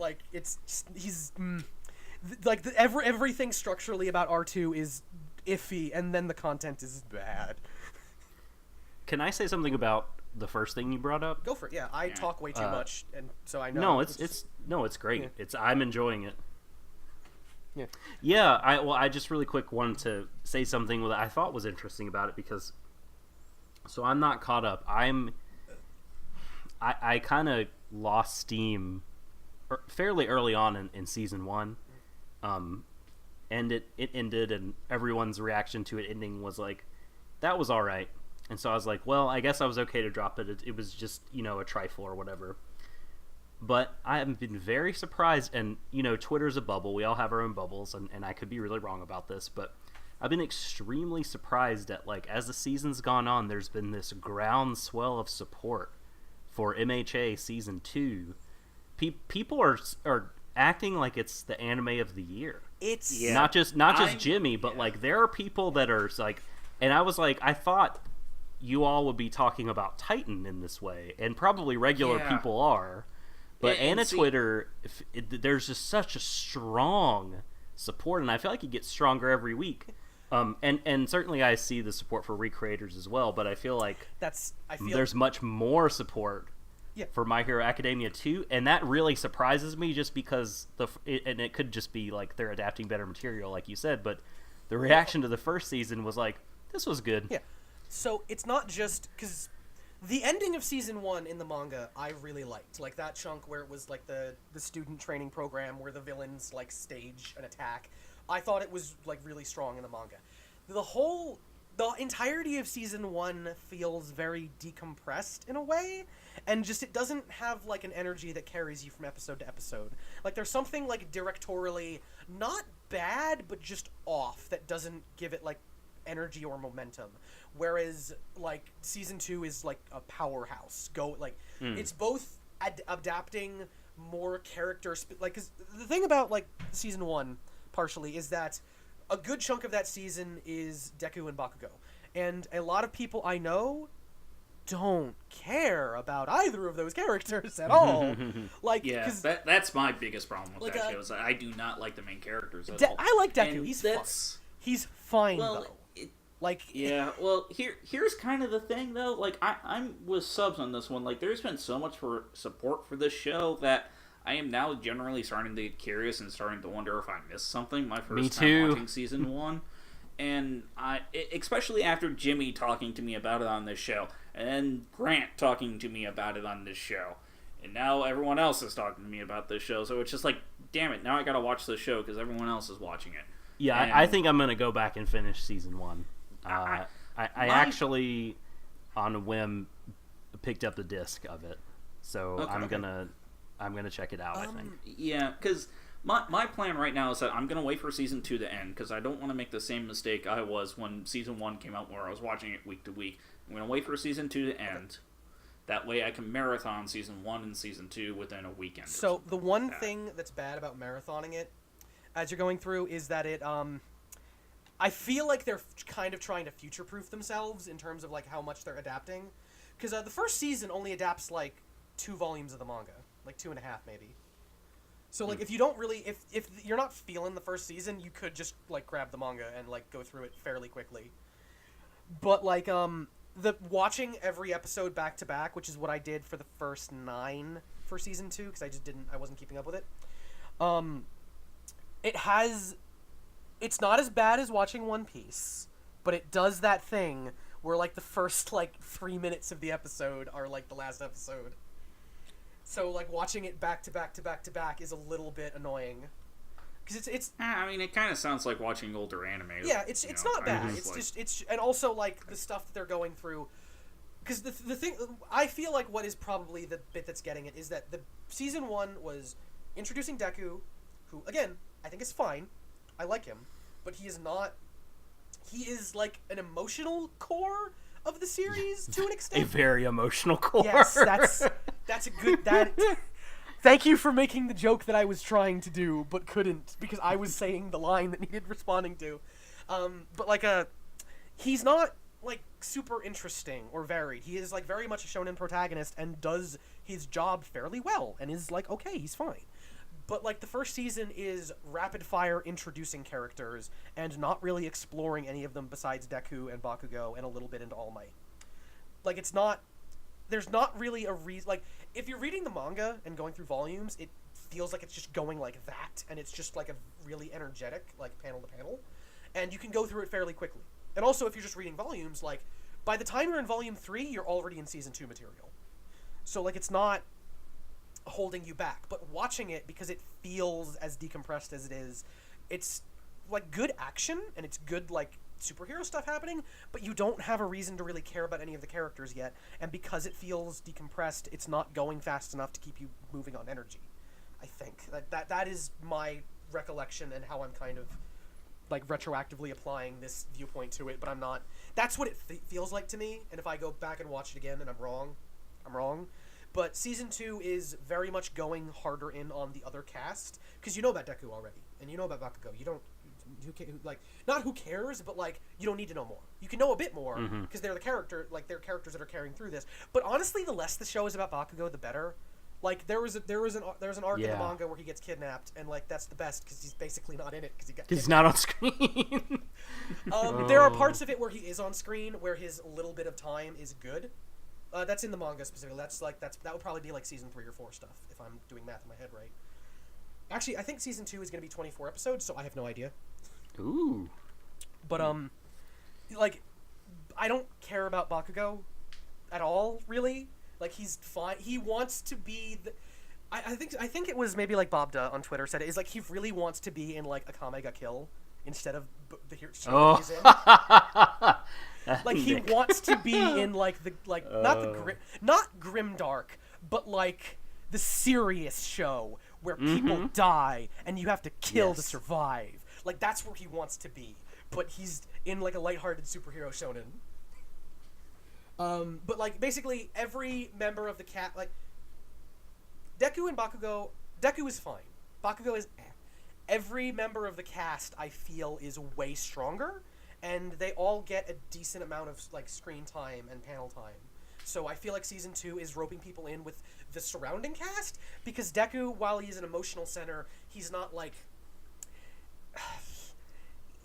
everything structurally about R2 is iffy, and then the content is bad. Can I say something about the first thing you brought up? Go for it. Yeah, I talk way too much, and so I know. No, it's great. Yeah. I'm enjoying it. Yeah. Yeah, I just really quick wanted to say something that I thought was interesting about it because I'm not caught up. I kind of lost steam fairly early on in season 1. And it ended and everyone's reaction to it ending was that was all right. And so I was well, I guess I was okay to drop it. It was just, a trifle or whatever. But I have been very surprised, and, Twitter's a bubble. We all have our own bubbles, and I could be really wrong about this, but I've been extremely surprised at, as the season's gone on, there's been this groundswell of support for MHA Season 2. People are acting like it's the anime of the year. It's... Yeah. Not just Jimmy, but, there are people that are, and I was I thought you all would be talking about Titan in this way, and probably regular people are. But Twitter, there's just such a strong support, and I feel like it gets stronger every week. And certainly I see the support for recreators as well, but I feel there's much more support for My Hero Academia 2, and that really surprises me just because and it could just be they're adapting better material, like you said, but the reaction to the first season was this was good. Yeah. So it's not just because... The ending of season 1 in the manga, I really liked. That chunk where it was, the student training program where the villains, stage an attack. I thought it was, really strong in the manga. The entirety of season 1 feels very decompressed in a way, and just it doesn't have, an energy that carries you from episode to episode. There's something, directorially not bad, but just off that doesn't give it, energy or momentum. Whereas season 2 is a powerhouse. It's both adapting more character cuz the thing about season 1 partially is that a good chunk of that season is Deku and Bakugo, and a lot of people I know don't care about either of those characters at all. That's my biggest problem with that show is that I do not like the main characters at all. I like Deku. He's fine. He's fine though. Like, yeah, well, here's kind of the thing, though. Like, I'm with subs on this one. Like, there's been so much for support for this show that I am now generally starting to get curious and starting to wonder if I missed something my first time watching season 1. And especially after Jimmy talking to me about it on this show, and Grant talking to me about it on this show, and now everyone else is talking to me about this show. So it's just like, damn it, now I gotta watch this show because everyone else is watching it. Yeah, And I think I'm gonna go back and finish season 1. I actually, on a whim, picked up the disc of it, so Okay. I'm gonna check it out. I think. Yeah, because my plan right now is that I'm gonna wait for season 2 to end because I don't want to make the same mistake I was when season 1 came out, where I was watching it week to week. I'm gonna wait for season 2 to end. That way, I can marathon season 1 and season 2 within a weekend. So the one thing that's bad about marathoning it, as you're going through, is that it I feel like they're kind of trying to future-proof themselves in terms of like how much they're adapting, because the first season only adapts like 2 volumes of the manga, like 2.5 maybe. So like if you don't really, if you're not feeling the first season, you could just like grab the manga and like go through it fairly quickly. But like the watching every episode back to back, which is what I did for the first 9 for season 2, because I wasn't keeping up with it. It's not as bad as watching One Piece, but it does that thing where like the first like 3 minutes of the episode are like the last episode. So like watching it back to back to back to back is a little bit annoying. Because it's I mean, it kind of sounds like watching older anime. Yeah, it's not bad. It's and also like the stuff that they're going through. Because the thing, I feel like what is probably the bit that's getting it is that the season 1 was introducing Deku, who again I think is fine. I like him, but he is not. He is like an emotional core of the series to an extent. A very emotional core. Yes, that's a good. Thank you for making the joke that I was trying to do but couldn't because I was saying the line that needed responding to. But like he's not like super interesting or varied. He is like very much a shonen protagonist and does his job fairly well and is like okay, he's fine. But like the first season is rapid fire introducing characters and not really exploring any of them besides Deku and Bakugo and a little bit into All Might. Like it's not. There's not really a reason. Like if you're reading the manga and going through volumes, it feels like it's just going like that, and it's just like a really energetic like panel to panel, and you can go through it fairly quickly. And also, if you're just reading volumes, like by the time you're in volume 3, you're already in season 2 material. So like it's not holding you back, but watching it because it feels as decompressed as it is, it's like good action and it's good like superhero stuff happening, but you don't have a reason to really care about any of the characters yet, and because it feels decompressed, it's not going fast enough to keep you moving on energy. I think that is my recollection and how I'm kind of like retroactively applying this viewpoint to it, but I'm not. That's what it feels like to me, and if I go back and watch it again and I'm wrong. But season 2 is very much going harder in on the other cast, because you know about Deku already, and you know about Bakugo. You don't, like, not who cares, but like you don't need to know more. You can know a bit more because they're the character, like they're characters that are carrying through this. But honestly, the less the show is about Bakugo, the better. Like there was an arc in the manga where he gets kidnapped, and like that's the best because he's basically not in it because he's not on screen. There are parts of it where he is on screen, where his little bit of time is good. That's in the manga specifically. That would probably be like season 3 or 4 stuff if I'm doing math in my head right. Actually, I think season 2 is going to be 24 episodes, so I have no idea. Ooh. But like, I don't care about Bakugo at all, really. Like he's fine. He wants to be. I think it was maybe like Bobda on Twitter said it is like he really wants to be in like Akame ga Kill instead of the show he's in. Like he wants to be in like the not grimdark, but like the serious show where people die and you have to kill to survive. Like that's where he wants to be, but he's in like a lighthearted superhero shonen. But like basically every member of the cat, like Deku and Bakugo, Deku is fine. Bakugo is every member of the cast I feel is way stronger, and they all get a decent amount of like screen time and panel time. So I feel like season 2 is roping people in with the surrounding cast, because Deku, while he's an emotional center, he's not like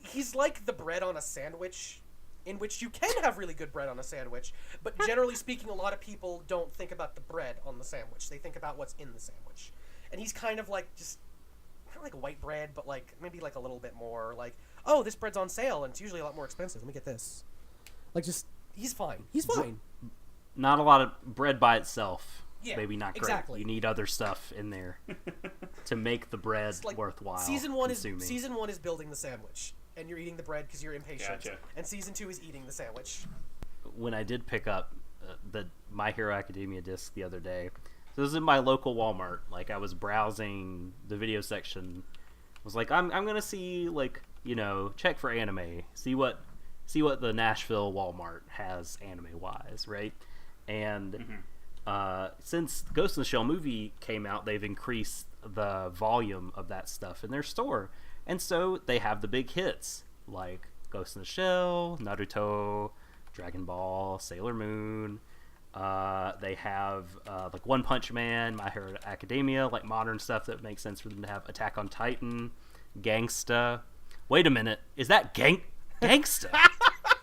he's like the bread on a sandwich in which you can have really good bread on a sandwich, but generally speaking, a lot of people don't think about the bread on the sandwich. They think about what's in the sandwich. And he's kind of like just kind of like white bread, but like maybe like a little bit more like, oh, this bread's on sale and it's usually a lot more expensive. Let me get this. Like just he's fine. He's fine. Not a lot of bread by itself. Yeah, maybe not great. Exactly. You need other stuff in there to make the bread like worthwhile. Season one consuming. Season 1 is building the sandwich, and you're eating the bread because you're impatient. Gotcha. And Season 2 is eating the sandwich. When I did pick up the My Hero Academia disc the other day, so this is in my local Walmart. Like I was browsing the video section, was like, I'm gonna see like check for anime, see what the Nashville Walmart has anime wise, right? And since Ghost in the Shell movie came out, they've increased the volume of that stuff in their store, and so they have the big hits like Ghost in the Shell, Naruto, Dragon Ball, Sailor Moon. They have like One Punch Man, My Hero Academia, like modern stuff that makes sense for them to have. Attack on Titan, Gangsta. Wait a minute, is that Gangsta?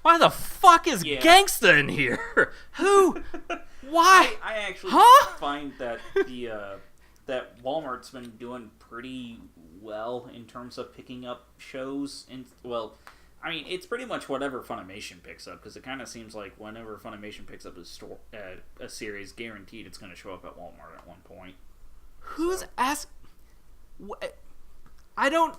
Why the fuck is Gangsta in here? Who? Why? I actually find that that Walmart's been doing pretty well in terms of picking up shows. And well, I mean, it's pretty much whatever Funimation picks up, because it kind of seems like whenever Funimation picks up a series, guaranteed it's going to show up at Walmart at one point. Who's I don't.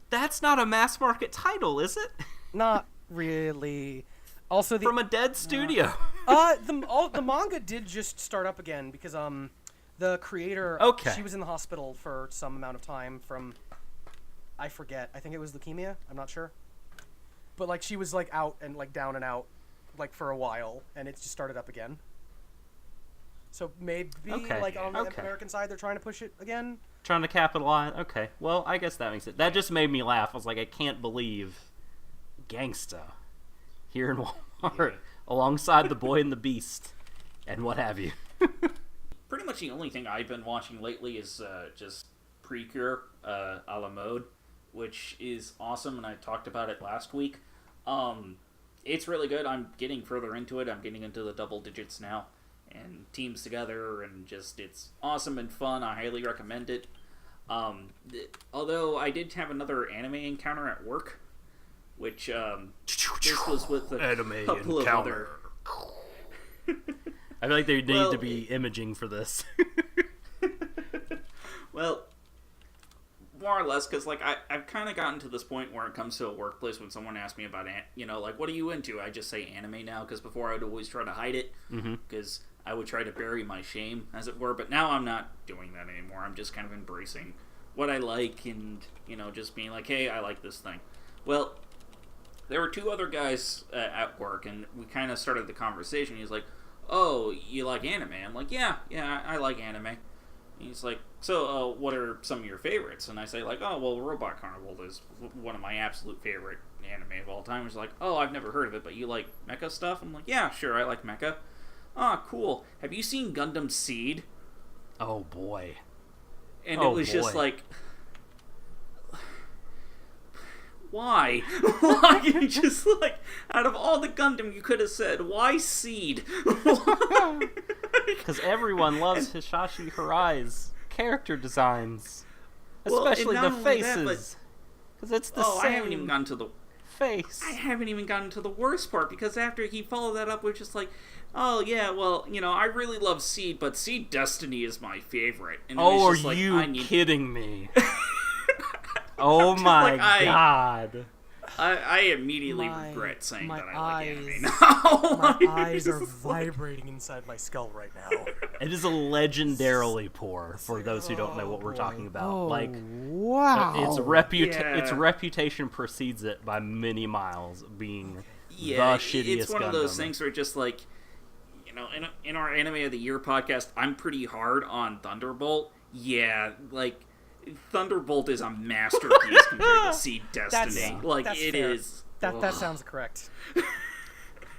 That's not a mass market title, is it? Not really. Also, from a dead studio. The manga did just start up again because the creator, she was in the hospital for some amount of time from, I forget. I think it was leukemia. I'm not sure. But like she was like out and like down and out like for a while, and it just started up again. So maybe like on the American side they're trying to push it again. Trying to capitalize. Okay. Well, I guess that makes it. That just made me laugh. I was like, I can't believe Gangsta here in Walmart alongside The Boy and the Beast and what have you. Pretty much the only thing I've been watching lately is just Precure a la mode, which is awesome, and I talked about it last week. It's really good. I'm getting further into it. I'm getting into the double digits now and teams together, and just it's awesome and fun. I highly recommend it. Although I did have another anime encounter at work, which this was with a anime couple encounter. Of other... I feel like there need to be imaging for this. Well, more or less, because like I've kind of gotten to this point where it comes to a workplace when someone asks me about like what are you into, I just say anime now, because before I would always try to hide it because I would try to bury my shame, as it were, but now I'm not doing that anymore. I'm just kind of embracing what I like and just being like, hey, I like this thing. Well, there were two other guys at work, and we kind of started the conversation. He's like, oh, you like anime? I'm like, yeah, I like anime. And he's like, so what are some of your favorites? And I say like, oh, well, Robot Carnival is one of my absolute favorite anime of all time. He's like, oh, I've never heard of it, but you like mecha stuff? I'm like, yeah, sure, I like mecha. Ah, cool. Have you seen Gundam Seed? Oh, boy. And it was just like... Why? Why? Just like, out of all the Gundam you could have said, why Seed? Because everyone loves Hisashi Hirai's character designs. Especially the faces. Because it's the same I haven't even gotten to the face. I haven't even gotten to the worst part, because after he followed that up with just like, oh yeah, well, I really love Seed, but Seed Destiny is my favorite. And are you kidding me? Oh my god. I immediately regret saying that I like anime now. My eyes are vibrating inside my skull right now. It is a legendarily poor, for those who don't know what we're talking about. Oh, wow. Its reputation precedes it by many miles, being the shittiest it's one Gundam. Of those things where just like, in our Anime of the Year podcast, I'm pretty hard on Thunderbolt. Yeah, like... Thunderbolt is a masterpiece compared to Seed Destiny. That's fair. Is. That sounds correct.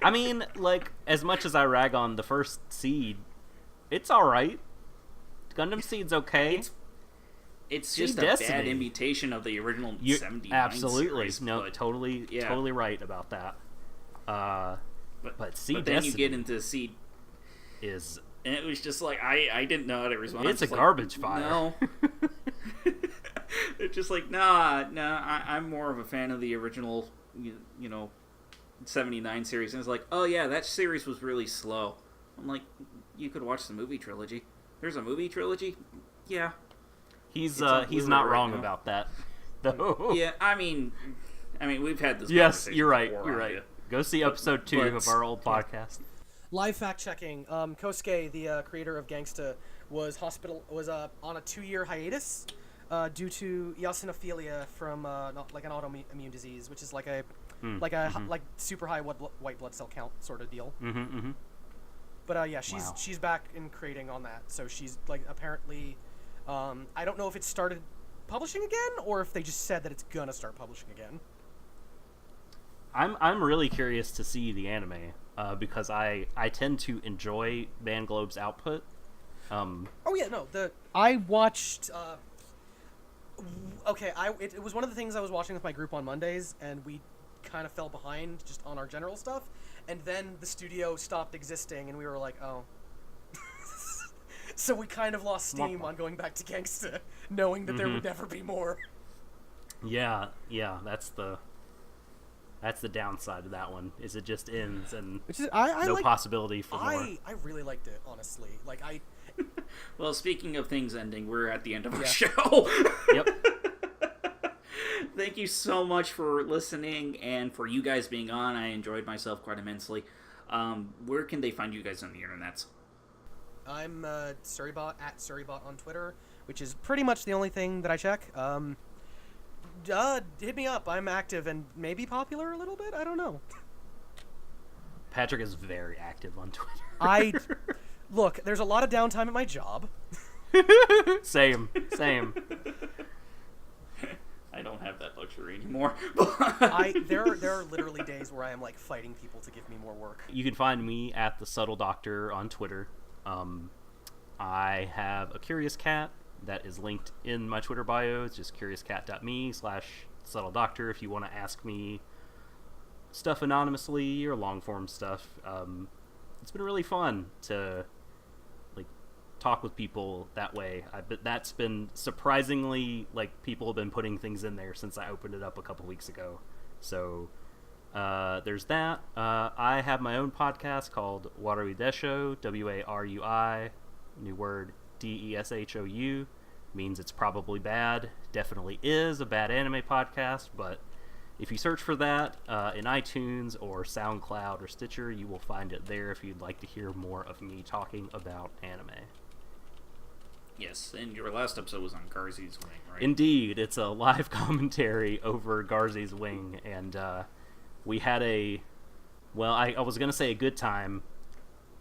I mean, like, as much as I rag on the first Seed, it's alright. Gundam Seed's okay. It's just a bad imitation of the original 79 absolutely. series, no, totally right about that. But Sea but then Destiny you get into Sea, is and it was just like I didn't know how to respond. it's a like, garbage fire. No. It's just like nah. I'm more of a fan of the original, 79 series, and it's like, oh yeah, that series was really slow. I'm like, you could watch the movie trilogy. There's a movie trilogy. Yeah. He's not wrong about that, though. Yeah, I mean, we've had this. Yes, you're right. Before, You're right. Go see episode 2 of our old podcast. Live fact checking. Kosuke, the creator of Gangsta, was on a 2-year hiatus due to eosinophilia from not like an autoimmune disease, which is like a super high white blood cell count sort of deal. But yeah, she's back in creating on that. So she's like apparently, I don't know if it started publishing again or if they just said that it's gonna start publishing again. I'm really curious to see the anime because I tend to enjoy Band Globe's output. I watched. It was one of the things I was watching with my group on Mondays, and we kind of fell behind just on our general stuff, and then the studio stopped existing, and we were like, oh. So we kind of lost steam on going back to Gangsta, knowing that there would never be more. Yeah, that's the downside of that one. Is it just ends and no possibility for more. I really liked it, honestly. Well, speaking of things ending, we're at the end of our show. Yep. Thank you so much for listening and for you guys being on. I enjoyed myself quite immensely. Where can they find you guys on the internets? I'm Suribot at Suribot on Twitter, which is pretty much the only thing that I check. Hit me up. I'm active and maybe popular a little bit. I don't know. Patrick is very active on Twitter. Look, there's a lot of downtime at my job. Same. I don't have that luxury anymore. There are literally days where I am like fighting people to give me more work. You can find me at the Subtle Doctor on Twitter. I have a Curious Cat that is linked in my Twitter bio. It's just curiouscat.me/Subtle Doctor if you want to ask me stuff anonymously or long form stuff. It's been really fun to talk with people that way. But that's been surprisingly people have been putting things in there since I opened it up a couple weeks ago. So there's that. I have my own podcast called Warui Desho, Warui, new word Deshou, means it's probably bad. Definitely is a bad anime podcast, but if you search for that in iTunes or SoundCloud or Stitcher, you will find it there if you'd like to hear more of me talking about anime. Yes, and your last episode was on Garzy's Wing, right? Indeed, it's a live commentary over Garzy's Wing, and we had I was gonna say a good time.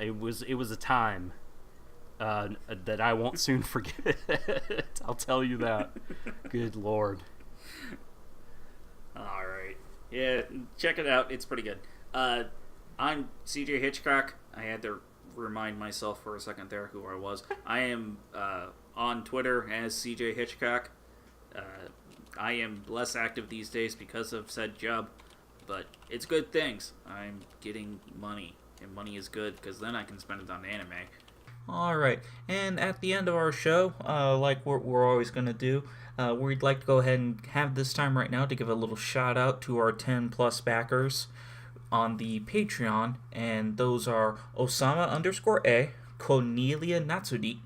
It was a time that I won't soon forget. I'll tell you that. Good Lord. All right. Yeah, check it out. It's pretty good. I'm CJ Hitchcock. I had to remind myself for a second there who I was. I am on Twitter as CJ Hitchcock. I am less active these days because of said job, but it's good things. I'm getting money, and money is good because then I can spend it on anime. Alright, and at the end of our show, like we're always going to do, we'd like to go ahead and have this time right now to give a little shout out to our 10 plus backers on the Patreon, and those are Osama_A, Cornelia Natsudi,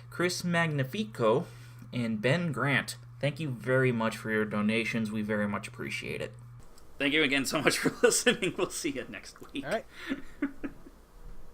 Chris Magnifico, and Ben Grant. Thank you very much for your donations. We very much appreciate it. Thank you again so much for listening. We'll see you next week. All right.